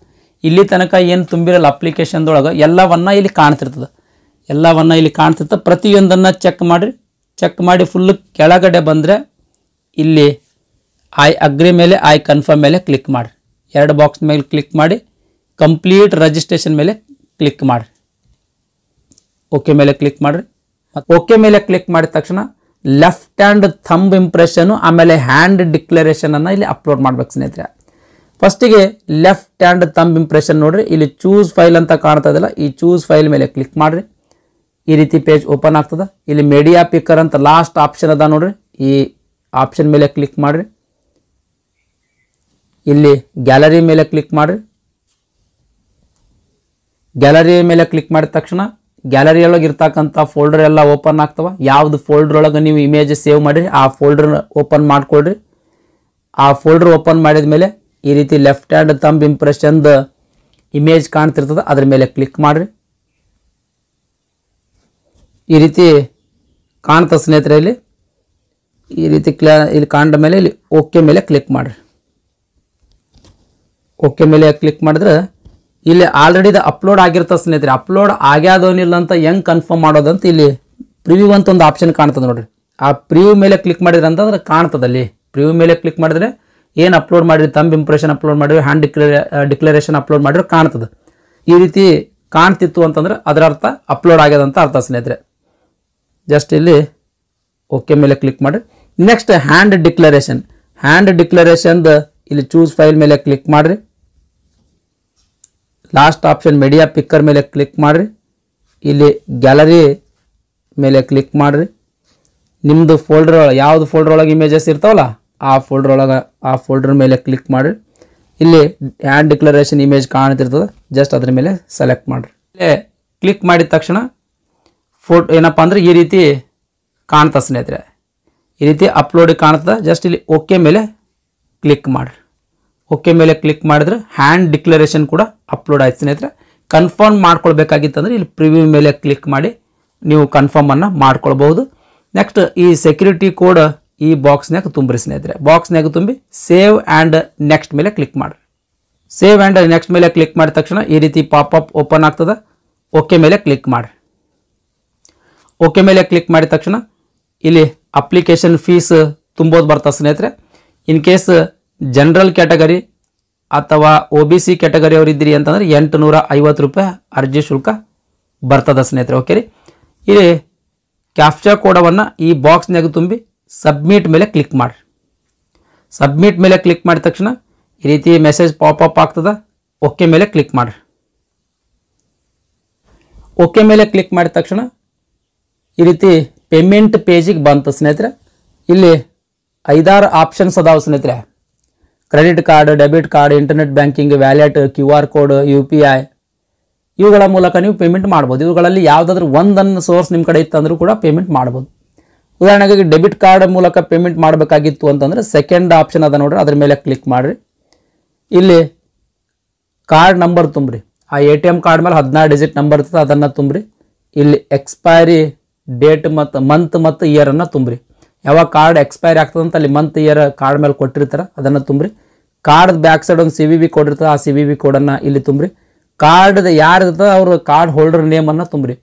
ಇಲ್ಲಿ ತನಕ ಏನು ತುಂಬಿರಲ್ಲ ಅಪ್ಲಿಕೇಶನ್ದೊಳಗೆ ಎಲ್ಲವನ್ನ ಇಲ್ಲಿ ಕಾಣ್ತಿರ್ತದೆ. ಪ್ರತಿಯೊಂದನ್ನು ಚೆಕ್ ಮಾಡಿರಿ. ಚೆಕ್ ಮಾಡಿ ಫುಲ್ ಕೆಳಗಡೆ ಬಂದರೆ ಇಲ್ಲಿ ಐ ಅಗ್ರಿ ಮೇಲೆ ಐ ಕನ್ಫರ್ಮ್ ಮೇಲೆ ಕ್ಲಿಕ್ ಮಾಡಿರಿ. ಎರಡು ಬಾಕ್ಸ್ ಮೇಲೆ ಕ್ಲಿಕ್ ಮಾಡಿ ಕಂಪ್ಲೀಟ್ ರಿಜಿಸ್ಟ್ರೇಷನ್ ಮೇಲೆ ಕ್ಲಿಕ್ ಮಾಡಿರಿ. ಓಕೆ ಮೇಲೆ ಕ್ಲಿಕ್ ಮಾಡಿರಿ. ಓಕೆ ಮೇಲೆ ಕ್ಲಿಕ್ ಮಾಡಿದ ತಕ್ಷಣ ಲೆಫ್ಟ್ ಹ್ಯಾಂಡ್ ಥಂಬ್ ಇಂಪ್ರೆಷನು ಆಮೇಲೆ ಹ್ಯಾಂಡ್ ಡಿಕ್ಲರೇಷನನ್ನು ಇಲ್ಲಿ ಅಪ್ಲೋಡ್ ಮಾಡ್ಬೇಕು ಸ್ನೇಹಿತರೆ. ಫಸ್ಟಿಗೆ ಲೆಫ್ಟ್ ಹ್ಯಾಂಡ್ ಥಂಬ್ ಇಂಪ್ರೆಷನ್ ನೋಡ್ರಿ, ಇಲ್ಲಿ ಚೂಸ್ ಫೈಲ್ ಅಂತ ಕಾಣ್ತಾ ಇದೆಯಲ್ಲ, ಈ ಚೂಸ್ ಫೈಲ್ ಮೇಲೆ ಕ್ಲಿಕ್ ಮಾಡಿರಿ. ಈ ರೀತಿ ಪೇಜ್ ಓಪನ್ ಆಗ್ತದೆ. ಇಲ್ಲಿ ಮೀಡಿಯಾ ಪಿಕ್ಕರ್ ಅಂತ ಲಾಸ್ಟ್ ಆಪ್ಷನ್ ಅದ ನೋಡ್ರಿ, ಈ ಆಪ್ಷನ್ ಮೇಲೆ ಕ್ಲಿಕ್ ಮಾಡಿರಿ. ಇಲ್ಲಿ ಗ್ಯಾಲರಿ ಮೇಲೆ ಕ್ಲಿಕ್ ಮಾಡಿರಿ. ಗ್ಯಾಲರಿ ಮೇಲೆ ಕ್ಲಿಕ್ ಮಾಡಿದ ತಕ್ಷಣ ಗ್ಯಾಲರಿ ಒಳಗೆ ಇರ್ತಕ್ಕಂಥ ಫೋಲ್ಡರ್ ಎಲ್ಲ ಓಪನ್ ಆಗ್ತವ. ಯಾವ್ದು ಫೋಲ್ಡರ್ ಒಳಗೆ ನೀವು ಇಮೇಜ್ ಸೇವ್ ಮಾಡಿರಿ ಆ ಫೋಲ್ಡರ್ ಓಪನ್ ಮಾಡ್ಕೊಳ್ರಿ. ಆ ಫೋಲ್ಡರ್ ಓಪನ್ ಮಾಡಿದ ಮೇಲೆ ಈ ರೀತಿ ಲೆಫ್ಟ್ ಹ್ಯಾಂಡ್ ಥಂಬ್ ಇಂಪ್ರೆಷನ್ದ ಇಮೇಜ್ ಕಾಣ್ತಿರ್ತದೆ, ಅದ್ರ ಮೇಲೆ ಕ್ಲಿಕ್ ಮಾಡಿರಿ. ಈ ರೀತಿ ಕಾಣ್ತ ಸ್ನೇಹಿತರೆ. ಇಲ್ಲಿ ಈ ರೀತಿ ಇಲ್ಲಿ ಕಾಣ್ದ ಮೇಲೆ ಇಲ್ಲಿ ಓಕೆ ಮೇಲೆ ಕ್ಲಿಕ್ ಮಾಡಿರಿ. ಓಕೆ ಮೇಲೆ ಕ್ಲಿಕ್ ಮಾಡಿದ್ರೆ ಇಲ್ಲಿ ಆಲ್ರೆಡಿ ಅಪ್ಲೋಡ್ ಆಗಿರ್ತದೆ ಸ್ನೇಹಿತರೆ. ಅಪ್ಲೋಡ್ ಆಗ್ಯಾದವನಿಲ್ಲ ಅಂತ ಹೆಂಗೆ ಕನ್ಫರ್ಮ್ ಮಾಡೋದಂತ ಇಲ್ಲಿ ಪ್ರಿವ್ಯೂ ಅಂತ ಒಂದು ಆಪ್ಷನ್ ಕಾಣ್ತದೆ ನೋಡ್ರಿ. ಆ ಪ್ರಿವ್ಯೂ ಮೇಲೆ ಕ್ಲಿಕ್ ಮಾಡಿದ್ರೆ ಅಂತಂದ್ರೆ ಕಾಣ್ತದೆ. ಅಲ್ಲಿ ಪ್ರಿವ್ಯೂ ಮೇಲೆ ಕ್ಲಿಕ್ ಮಾಡಿದ್ರೆ ಏನು ಅಪ್ಲೋಡ್ ಮಾಡಿರಿ, ಥಂಬ್ ಇಂಪ್ರೆಷನ್ ಅಪ್ಲೋಡ್ ಮಾಡಿರಿ, ಹ್ಯಾಂಡ್ ಡಿಕ್ಲರೇಷನ್ ಅಪ್ಲೋಡ್ ಮಾಡಿದ್ರೆ ಕಾಣ್ತದೆ. ಈ ರೀತಿ ಕಾಣ್ತಿತ್ತು ಅಂತಂದ್ರೆ ಅದರ ಅರ್ಥ ಅಪ್ಲೋಡ್ ಆಗ್ಯದ ಅಂತ ಅರ್ಥ ಸ್ನೇಹಿತರೆ. ಜಸ್ಟ್ ಇಲ್ಲಿ ಓಕೆ ಮೇಲೆ ಕ್ಲಿಕ್ ಮಾಡಿ. Next hand declaration. ಹ್ಯಾಂಡ್ ಡಿಕ್ಲರೇಷನ್ದ ಇಲ್ಲಿ ಚೂಸ್ ಫೈಲ್ ಮೇಲೆ ಕ್ಲಿಕ್ ಮಾಡಿರಿ. ಲಾಸ್ಟ್ ಆಪ್ಷನ್ ಮೀಡಿಯಾ ಪಿಕ್ಕರ್ ಮೇಲೆ ಕ್ಲಿಕ್ ಮಾಡಿರಿ. ಇಲ್ಲಿ ಗ್ಯಾಲರಿ ಮೇಲೆ ಕ್ಲಿಕ್ ಮಾಡಿರಿ. ನಿಮ್ಮದು ಫೋಲ್ಡರ್ ಯಾವುದು ಫೋಲ್ಡರ್ ಒಳಗೆ ಇಮೇಜಸ್ ಇರ್ತಾವಲ್ಲ ಆ ಫೋಲ್ಡರ್ ಮೇಲೆ ಕ್ಲಿಕ್ ಮಾಡಿರಿ. ಇಲ್ಲಿ ಹ್ಯಾಂಡ್ ಡಿಕ್ಲರೇಷನ್ ಇಮೇಜ್ ಕಾಣ್ತಿರ್ತದೆ, ಜಸ್ಟ್ ಅದ್ರ ಮೇಲೆ ಸೆಲೆಕ್ಟ್ ಮಾಡಿರಿ. ಇಲ್ಲಿ ಕ್ಲಿಕ್ ಮಾಡಿದ ತಕ್ಷಣ ಏನಪ್ಪ ಅಂದ್ರೆ ಈ ರೀತಿ ಕಾಣ್ತಾ ಸ್ನೇಹಿತರೆ. ಈ ರೀತಿ ಅಪ್ಲೋಡ್ ಕಾಣ್ತದೆ. ಜಸ್ಟ್ ಇಲ್ಲಿ ಓಕೆ ಮೇಲೆ ಕ್ಲಿಕ್ ಮಾಡಿರಿ. ಓಕೆ ಮೇಲೆ ಕ್ಲಿಕ್ ಮಾಡಿದ್ರೆ ಹ್ಯಾಂಡ್ ಡಿಕ್ಲರೇಷನ್ ಕೂಡ ಅಪ್ಲೋಡ್ ಆಯ್ತು ಸ್ನೇಹಿತರೆ. ಕನ್ಫರ್ಮ್ ಮಾಡ್ಕೊಳ್ಬೇಕಾಗಿತ್ತಂದ್ರೆ ಇಲ್ಲಿ ಪ್ರಿವ್ಯೂ ಮೇಲೆ ಕ್ಲಿಕ್ ಮಾಡಿ ನೀವು ಕನ್ಫರ್ಮನ್ನು ಮಾಡ್ಕೊಳ್ಬಹುದು. ನೆಕ್ಸ್ಟ್ ಈ ಸೆಕ್ಯೂರಿಟಿ ಕೋಡ್ ಈ ಬಾಕ್ಸ್ನಾಗ ತುಂಬ್ರಿ ಸ್ನೇಹಿತರೆ. ಬಾಕ್ಸ್ನಾಗ ತುಂಬಿ ಸೇವ್ ಆ್ಯಂಡ್ ನೆಕ್ಸ್ಟ್ ಮೇಲೆ ಕ್ಲಿಕ್ ಮಾಡಿರಿ. ಸೇವ್ ಆ್ಯಂಡ್ ನೆಕ್ಸ್ಟ್ ಮೇಲೆ ಕ್ಲಿಕ್ ಮಾಡಿದ ತಕ್ಷಣ ಈ ರೀತಿ ಪಾಪಪ್ ಓಪನ್ ಆಗ್ತದೆ. ಓಕೆ ಮೇಲೆ ಕ್ಲಿಕ್ ಮಾಡಿರಿ. ಓಕೆ ಮೇಲೆ ಕ್ಲಿಕ್ ಮಾಡಿದ ತಕ್ಷಣ ಇಲ್ಲಿ ಅಪ್ಲಿಕೇಶನ್ ಫೀಸ್ ತುಂಬೋದು ಬರ್ತದೆ ಸ್ನೇಹಿತರೆ. ಇನ್ ಕೇಸ್ ಜನರಲ್ ಕ್ಯಾಟಗರಿ ಅಥವಾ OBC ಕ್ಯಾಟಗರಿ ಅವರು ಇದ್ದೀರಿ ಅಂತಂದ್ರೆ 850 ರೂಪಾಯಿ ಅರ್ಜಿ ಶುಲ್ಕ ಬರ್ತದೆ ಸ್ನೇಹಿತರೆ. ಓಕೆ ರೀ. ಇಲ್ಲಿ ಕ್ಯಾಪ್ಚಾ ಕೋಡವನ್ನು ಈ ಬಾಕ್ಸ್ನಾಗ ತುಂಬಿ ಸಬ್ಮಿಟ್ ಮೇಲೆ ಕ್ಲಿಕ್ ಮಾಡಿರಿ. ಸಬ್ಮಿಟ್ ಮೇಲೆ ಕ್ಲಿಕ್ ಮಾಡಿದ ತಕ್ಷಣ ಈ ರೀತಿ ಮೆಸೇಜ್ ಪಾಪಪ್ ಆಗ್ತದೆ. ಓಕೆ ಮೇಲೆ ಕ್ಲಿಕ್ ಮಾಡಿರಿ. ಓಕೆ ಮೇಲೆ ಕ್ಲಿಕ್ ಮಾಡಿದ ತಕ್ಷಣ ಈ ರೀತಿ ಪೇಮೆಂಟ್ ಪೇಜಿಗೆ ಬಂತು ಸ್ನೇಹಿತರೆ. ಇಲ್ಲಿ 5-6 ಆಪ್ಷನ್ಸ್ ಅದಾವೆ ಸ್ನೇಹಿತರೆ. Credit card, debit card, internet banking, wallet, QR code, UPI ಇವುಗಳ ಮೂಲಕ ನೀವು ಪೇಮೆಂಟ್ ಮಾಡ್ಬೋದು. ಇವುಗಳಲ್ಲಿ ಯಾವುದಾದ್ರೂ ಒಂದನ್ನು ಸೋರ್ಸ್ ನಿಮ್ಮ ಕಡೆ ಇತ್ತಂದ್ರೂ ಕೂಡ ಪೇಮೆಂಟ್ ಮಾಡ್ಬೋದು. ಉದಾಹರಣೆಗೆ ಡೆಬಿಟ್ ಕಾರ್ಡ್ ಮೂಲಕ ಪೇಮೆಂಟ್ ಮಾಡಬೇಕಾಗಿತ್ತು ಅಂತಂದರೆ ಸೆಕೆಂಡ್ ಆಪ್ಷನ್ ಅದ ನೋಡ್ರಿ, ಅದ್ರ ಮೇಲೆ ಕ್ಲಿಕ್ ಮಾಡಿರಿ. ಇಲ್ಲಿ ಕಾರ್ಡ್ ನಂಬರ್ ತುಂಬ್ರಿ. ಆ ATM ಕಾರ್ಡ್ ಮೇಲೆ 16 ಡಿಜಿಟ್ ನಂಬರ್ ಇರ್ತದೆ, ಅದನ್ನು ತುಂಬ್ರಿ. ಇಲ್ಲಿ ಎಕ್ಸ್ಪೈರಿ ಡೇಟ್ ಮತ್ತು ಮಂತ್ ಮತ್ತು ಇಯರನ್ನು ತುಂಬ್ರಿ. ಯಾವಾಗ ಕಾರ್ಡ್ ಎಕ್ಸ್ಪೈರಿ ಆಗ್ತದೆ ಅಂತ ಅಲ್ಲಿ ಮಂತ್ ಇಯರ್ ಕಾರ್ಡ್ ಮೇಲೆ ಕೊಟ್ಟಿರ್ತಾರೆ, ಅದನ್ನು ತುಂಬ್ರಿ. ಕಾರ್ಡ್ ಬ್ಯಾಕ್ ಸೈಡ್ ಒಂದು CVV ಕೋಡ್ ಇರ್ತದೆ, ಆ CVV ಕೋಡನ್ನು ಇಲ್ಲಿ ತುಂಬ್ರಿ. ಕಾರ್ಡ್ ಯಾರು ಇರ್ತದೆ ಅವ್ರ ಕಾರ್ಡ್ ಹೋಲ್ಡರ್ ನೇಮನ್ನು ತುಂಬ್ರಿ.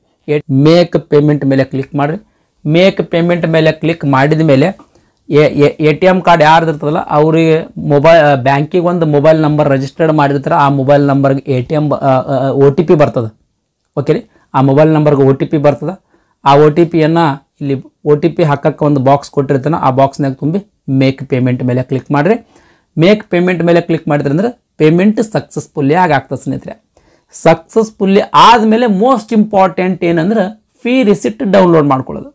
ಮೇಕ್ ಪೇಮೆಂಟ್ ಮೇಲೆ ಕ್ಲಿಕ್ ಮಾಡಿರಿ. ಮೇಕ್ ಪೇಮೆಂಟ್ ಮೇಲೆ ಕ್ಲಿಕ್ ಮಾಡಿದ ಮೇಲೆ ATM ಕಾರ್ಡ್ ಯಾರ್ದು ಇರ್ತದಲ್ಲ ಅವ್ರಿಗೆ ಬ್ಯಾಂಕಿಗೆ ಒಂದು ಮೊಬೈಲ್ ನಂಬರ್ ರಿಜಿಸ್ಟರ್ಡ್ ಮಾಡಿರ್ತಾರೆ. ಆ ಮೊಬೈಲ್ ನಂಬರ್ಗೆ OTP ಬರ್ತದೆ. ಓಕೆ ರೀ. ಆ ಮೊಬೈಲ್ ನಂಬರ್ಗೆ OTP ಬರ್ತದೆ. ಆ OTPಯನ್ನು ಇಲ್ಲಿ OTP ಹಾಕಕ್ಕೆ ಒಂದು ಬಾಕ್ಸ್ ಕೊಟ್ಟಿರ್ತಾನೆ, ಆ ಬಾಕ್ಸ್ನಾಗ ತುಂಬಿ ಮೇಕ್ ಪೇಮೆಂಟ್ ಮೇಲೆ ಕ್ಲಿಕ್ ಮಾಡಿರಿ. ಮೇಕ್ ಪೇಮೆಂಟ್ ಮೇಲೆ ಕ್ಲಿಕ್ ಮಾಡಿದ್ರೆ ಅಂದ್ರೆ ಪೇಮೆಂಟ್ ಸಕ್ಸಸ್ಫುಲ್ಲಿ ಆಗ್ತದೆ ಸ್ನೇಹಿತರೆ. ಸಕ್ಸಸ್ಫುಲ್ಲಿ ಆದಮೇಲೆ ಮೋಸ್ಟ್ ಇಂಪಾರ್ಟೆಂಟ್ ಏನಂದ್ರೆ ಫೀ ರಿಸಿಟ್ ಡೌನ್ಲೋಡ್ ಮಾಡ್ಕೊಳ್ಳೋದು.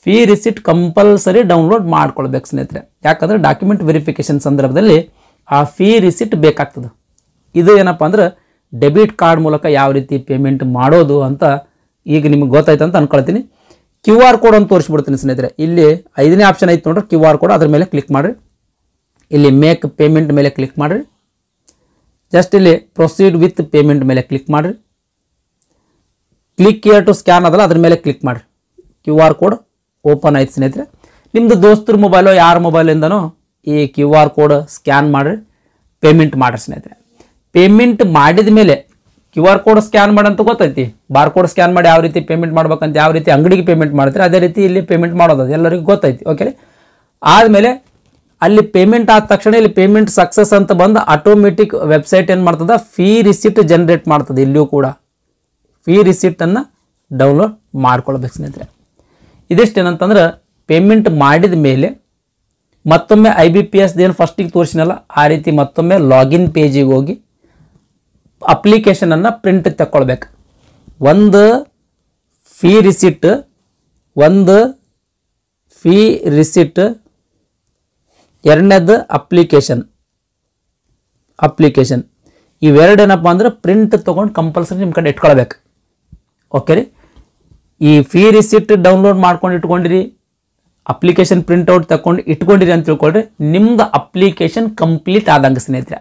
ಫೀ ರಿಸಿಟ್ ಕಂಪಲ್ಸರಿ ಡೌನ್ಲೋಡ್ ಮಾಡ್ಕೊಳ್ಬೇಕು ಸ್ನೇಹಿತರೆ. ಯಾಕಂದರೆ ಡಾಕ್ಯುಮೆಂಟ್ ವೆರಿಫಿಕೇಷನ್ ಸಂದರ್ಭದಲ್ಲಿ ಆ ಫೀ ರಿಸಿಟ್ ಬೇಕಾಗ್ತದೆ. ಇದು ಏನಪ್ಪ ಅಂದ್ರೆ ಡೆಬಿಟ್ ಕಾರ್ಡ್ ಮೂಲಕ ಯಾವ ರೀತಿ ಪೇಮೆಂಟ್ ಮಾಡೋದು ಅಂತ ಈಗ ನಿಮಗೆ ಗೊತ್ತಾಯ್ತು ಅಂತ ಅನ್ಕೊಳ್ತೀನಿ. QR ಕೋಡ್ ಅಂತ ತೋರಿಸ್ಬಿಡ್ತೀನಿ ಸ್ನೇಹಿತರೆ. ಇಲ್ಲಿ 5ನೇ ಆಪ್ಷನ್ ಐತೆ ನೋಡ್ರಿ, QR ಕೋಡ್, ಅದ್ರ ಮೇಲೆ ಕ್ಲಿಕ್ ಮಾಡಿರಿ. ಇಲ್ಲಿ ಮೇಕ್ ಪೇಮೆಂಟ್ ಮೇಲೆ ಕ್ಲಿಕ್ ಮಾಡಿರಿ. ಜಸ್ಟ್ ಇಲ್ಲಿ ಪ್ರೊಸೀಡ್ ವಿತ್ ಪೇಮೆಂಟ್ ಮೇಲೆ ಕ್ಲಿಕ್ ಮಾಡಿರಿ. ಕ್ಲಿಕ್ ಹಿಯರ್ ಟು ಸ್ಕ್ಯಾನ್ ಅದಲ್ಲ, ಅದ್ರ ಮೇಲೆ ಕ್ಲಿಕ್ ಮಾಡಿರಿ. QR ಕೋಡ್ ಓಪನ್ ಆಯ್ತು ಸ್ನೇಹಿತರೆ. ನಿಮ್ಮದು ದೋಸ್ತರ ಮೊಬೈಲು ಯಾರ ಮೊಬೈಲಿಂದನೋ ಈ QR ಕೋಡ್ ಸ್ಕ್ಯಾನ್ ಮಾಡಿರಿ, ಪೇಮೆಂಟ್ ಮಾಡಿರಿ ಸ್ನೇಹಿತರೆ. ಪೇಮೆಂಟ್ ಮಾಡಿದ ಮೇಲೆ QR ಕೋಡ್ ಸ್ಕ್ಯಾನ್ ಮಾಡಂತ ಗೊತ್ತೈತಿ. ಬಾರ್ ಕೋಡ್ ಸ್ಕ್ಯಾನ್ ಮಾಡಿ ಯಾವ ರೀತಿ ಪೇಮೆಂಟ್ ಮಾಡ್ಬೇಕಂತ, ಯಾವ ರೀತಿ ಅಂಗಡಿಗೆ ಪೇಮೆಂಟ್ ಮಾಡ್ತಾರೆ ಅದೇ ರೀತಿ ಇಲ್ಲಿ ಪೇಮೆಂಟ್ ಮಾಡೋದು ಎಲ್ಲರಿಗೂ ಗೊತ್ತೈತಿ. ಓಕೆ. ಆದಮೇಲೆ ಅಲ್ಲಿ ಪೇಮೆಂಟ್ ಆದ ತಕ್ಷಣ ಇಲ್ಲಿ ಪೇಮೆಂಟ್ ಸಕ್ಸಸ್ ಅಂತ ಬಂದು ಆಟೋಮೆಟಿಕ್ ವೆಬ್ಸೈಟ್ ಏನು ಮಾಡ್ತದೆ, ಫೀ ರಿಸಿಟ್ ಜನರೇಟ್ ಮಾಡ್ತದೆ. ಇಲ್ಲಿಯೂ ಕೂಡ ಫೀ ರಿಸಿಟನ್ನು ಡೌನ್ಲೋಡ್ ಮಾಡ್ಕೊಳ್ಬೇಕು ಸ್ನೇಹಿತರೆ. ಇದಿಷ್ಟೇನಂತಂದ್ರೆ ಪೇಮೆಂಟ್ ಮಾಡಿದ ಮೇಲೆ ಮತ್ತೊಮ್ಮೆ IBPS ಏನು ಫಸ್ಟಿಗೆ ತೋರಿಸಿನಲ್ಲ ಆ ರೀತಿ ಮತ್ತೊಮ್ಮೆ ಲಾಗಿನ್ ಪೇಜಿಗೆ ಹೋಗಿ ಅಪ್ಲಿಕೇಶನನ್ನು ಪ್ರಿಂಟ್ ತಗೊಳ್ಬೇಕು. ಒಂದು ಫೀ ರಿಸಿಟ್ ಎರಡನೇದು ಅಪ್ಲಿಕೇಶನ್. ಇವೆರಡು ಏನಪ್ಪ ಅಂದ್ರೆ ಪ್ರಿಂಟ್ ತೊಗೊಂಡು ಕಂಪಲ್ಸರಿ ನಿಮ್ಮ ಕಡೆ ಇಟ್ಕೊಳ್ಬೇಕು. ಓಕೆ ರೀ. ಈ ಫೀ ರಿಸಿಪ್ಟ್ ಡೌನ್ಲೋಡ್ ಮಾಡ್ಕೊಂಡು ಇಟ್ಕೊಂಡಿರಿ, ಅಪ್ಲಿಕೇಶನ್ ಪ್ರಿಂಟ್ಔಟ್ ತಗೊಂಡು ಇಟ್ಕೊಂಡಿರಿ ಅಂತ ತಿಳ್ಕೊಳ್ರಿ, ನಿಮ್ದು ಅಪ್ಲಿಕೇಶನ್ ಕಂಪ್ಲೀಟ್ ಆದಂಗೆ ಸ್ನೇಹಿತರೆ.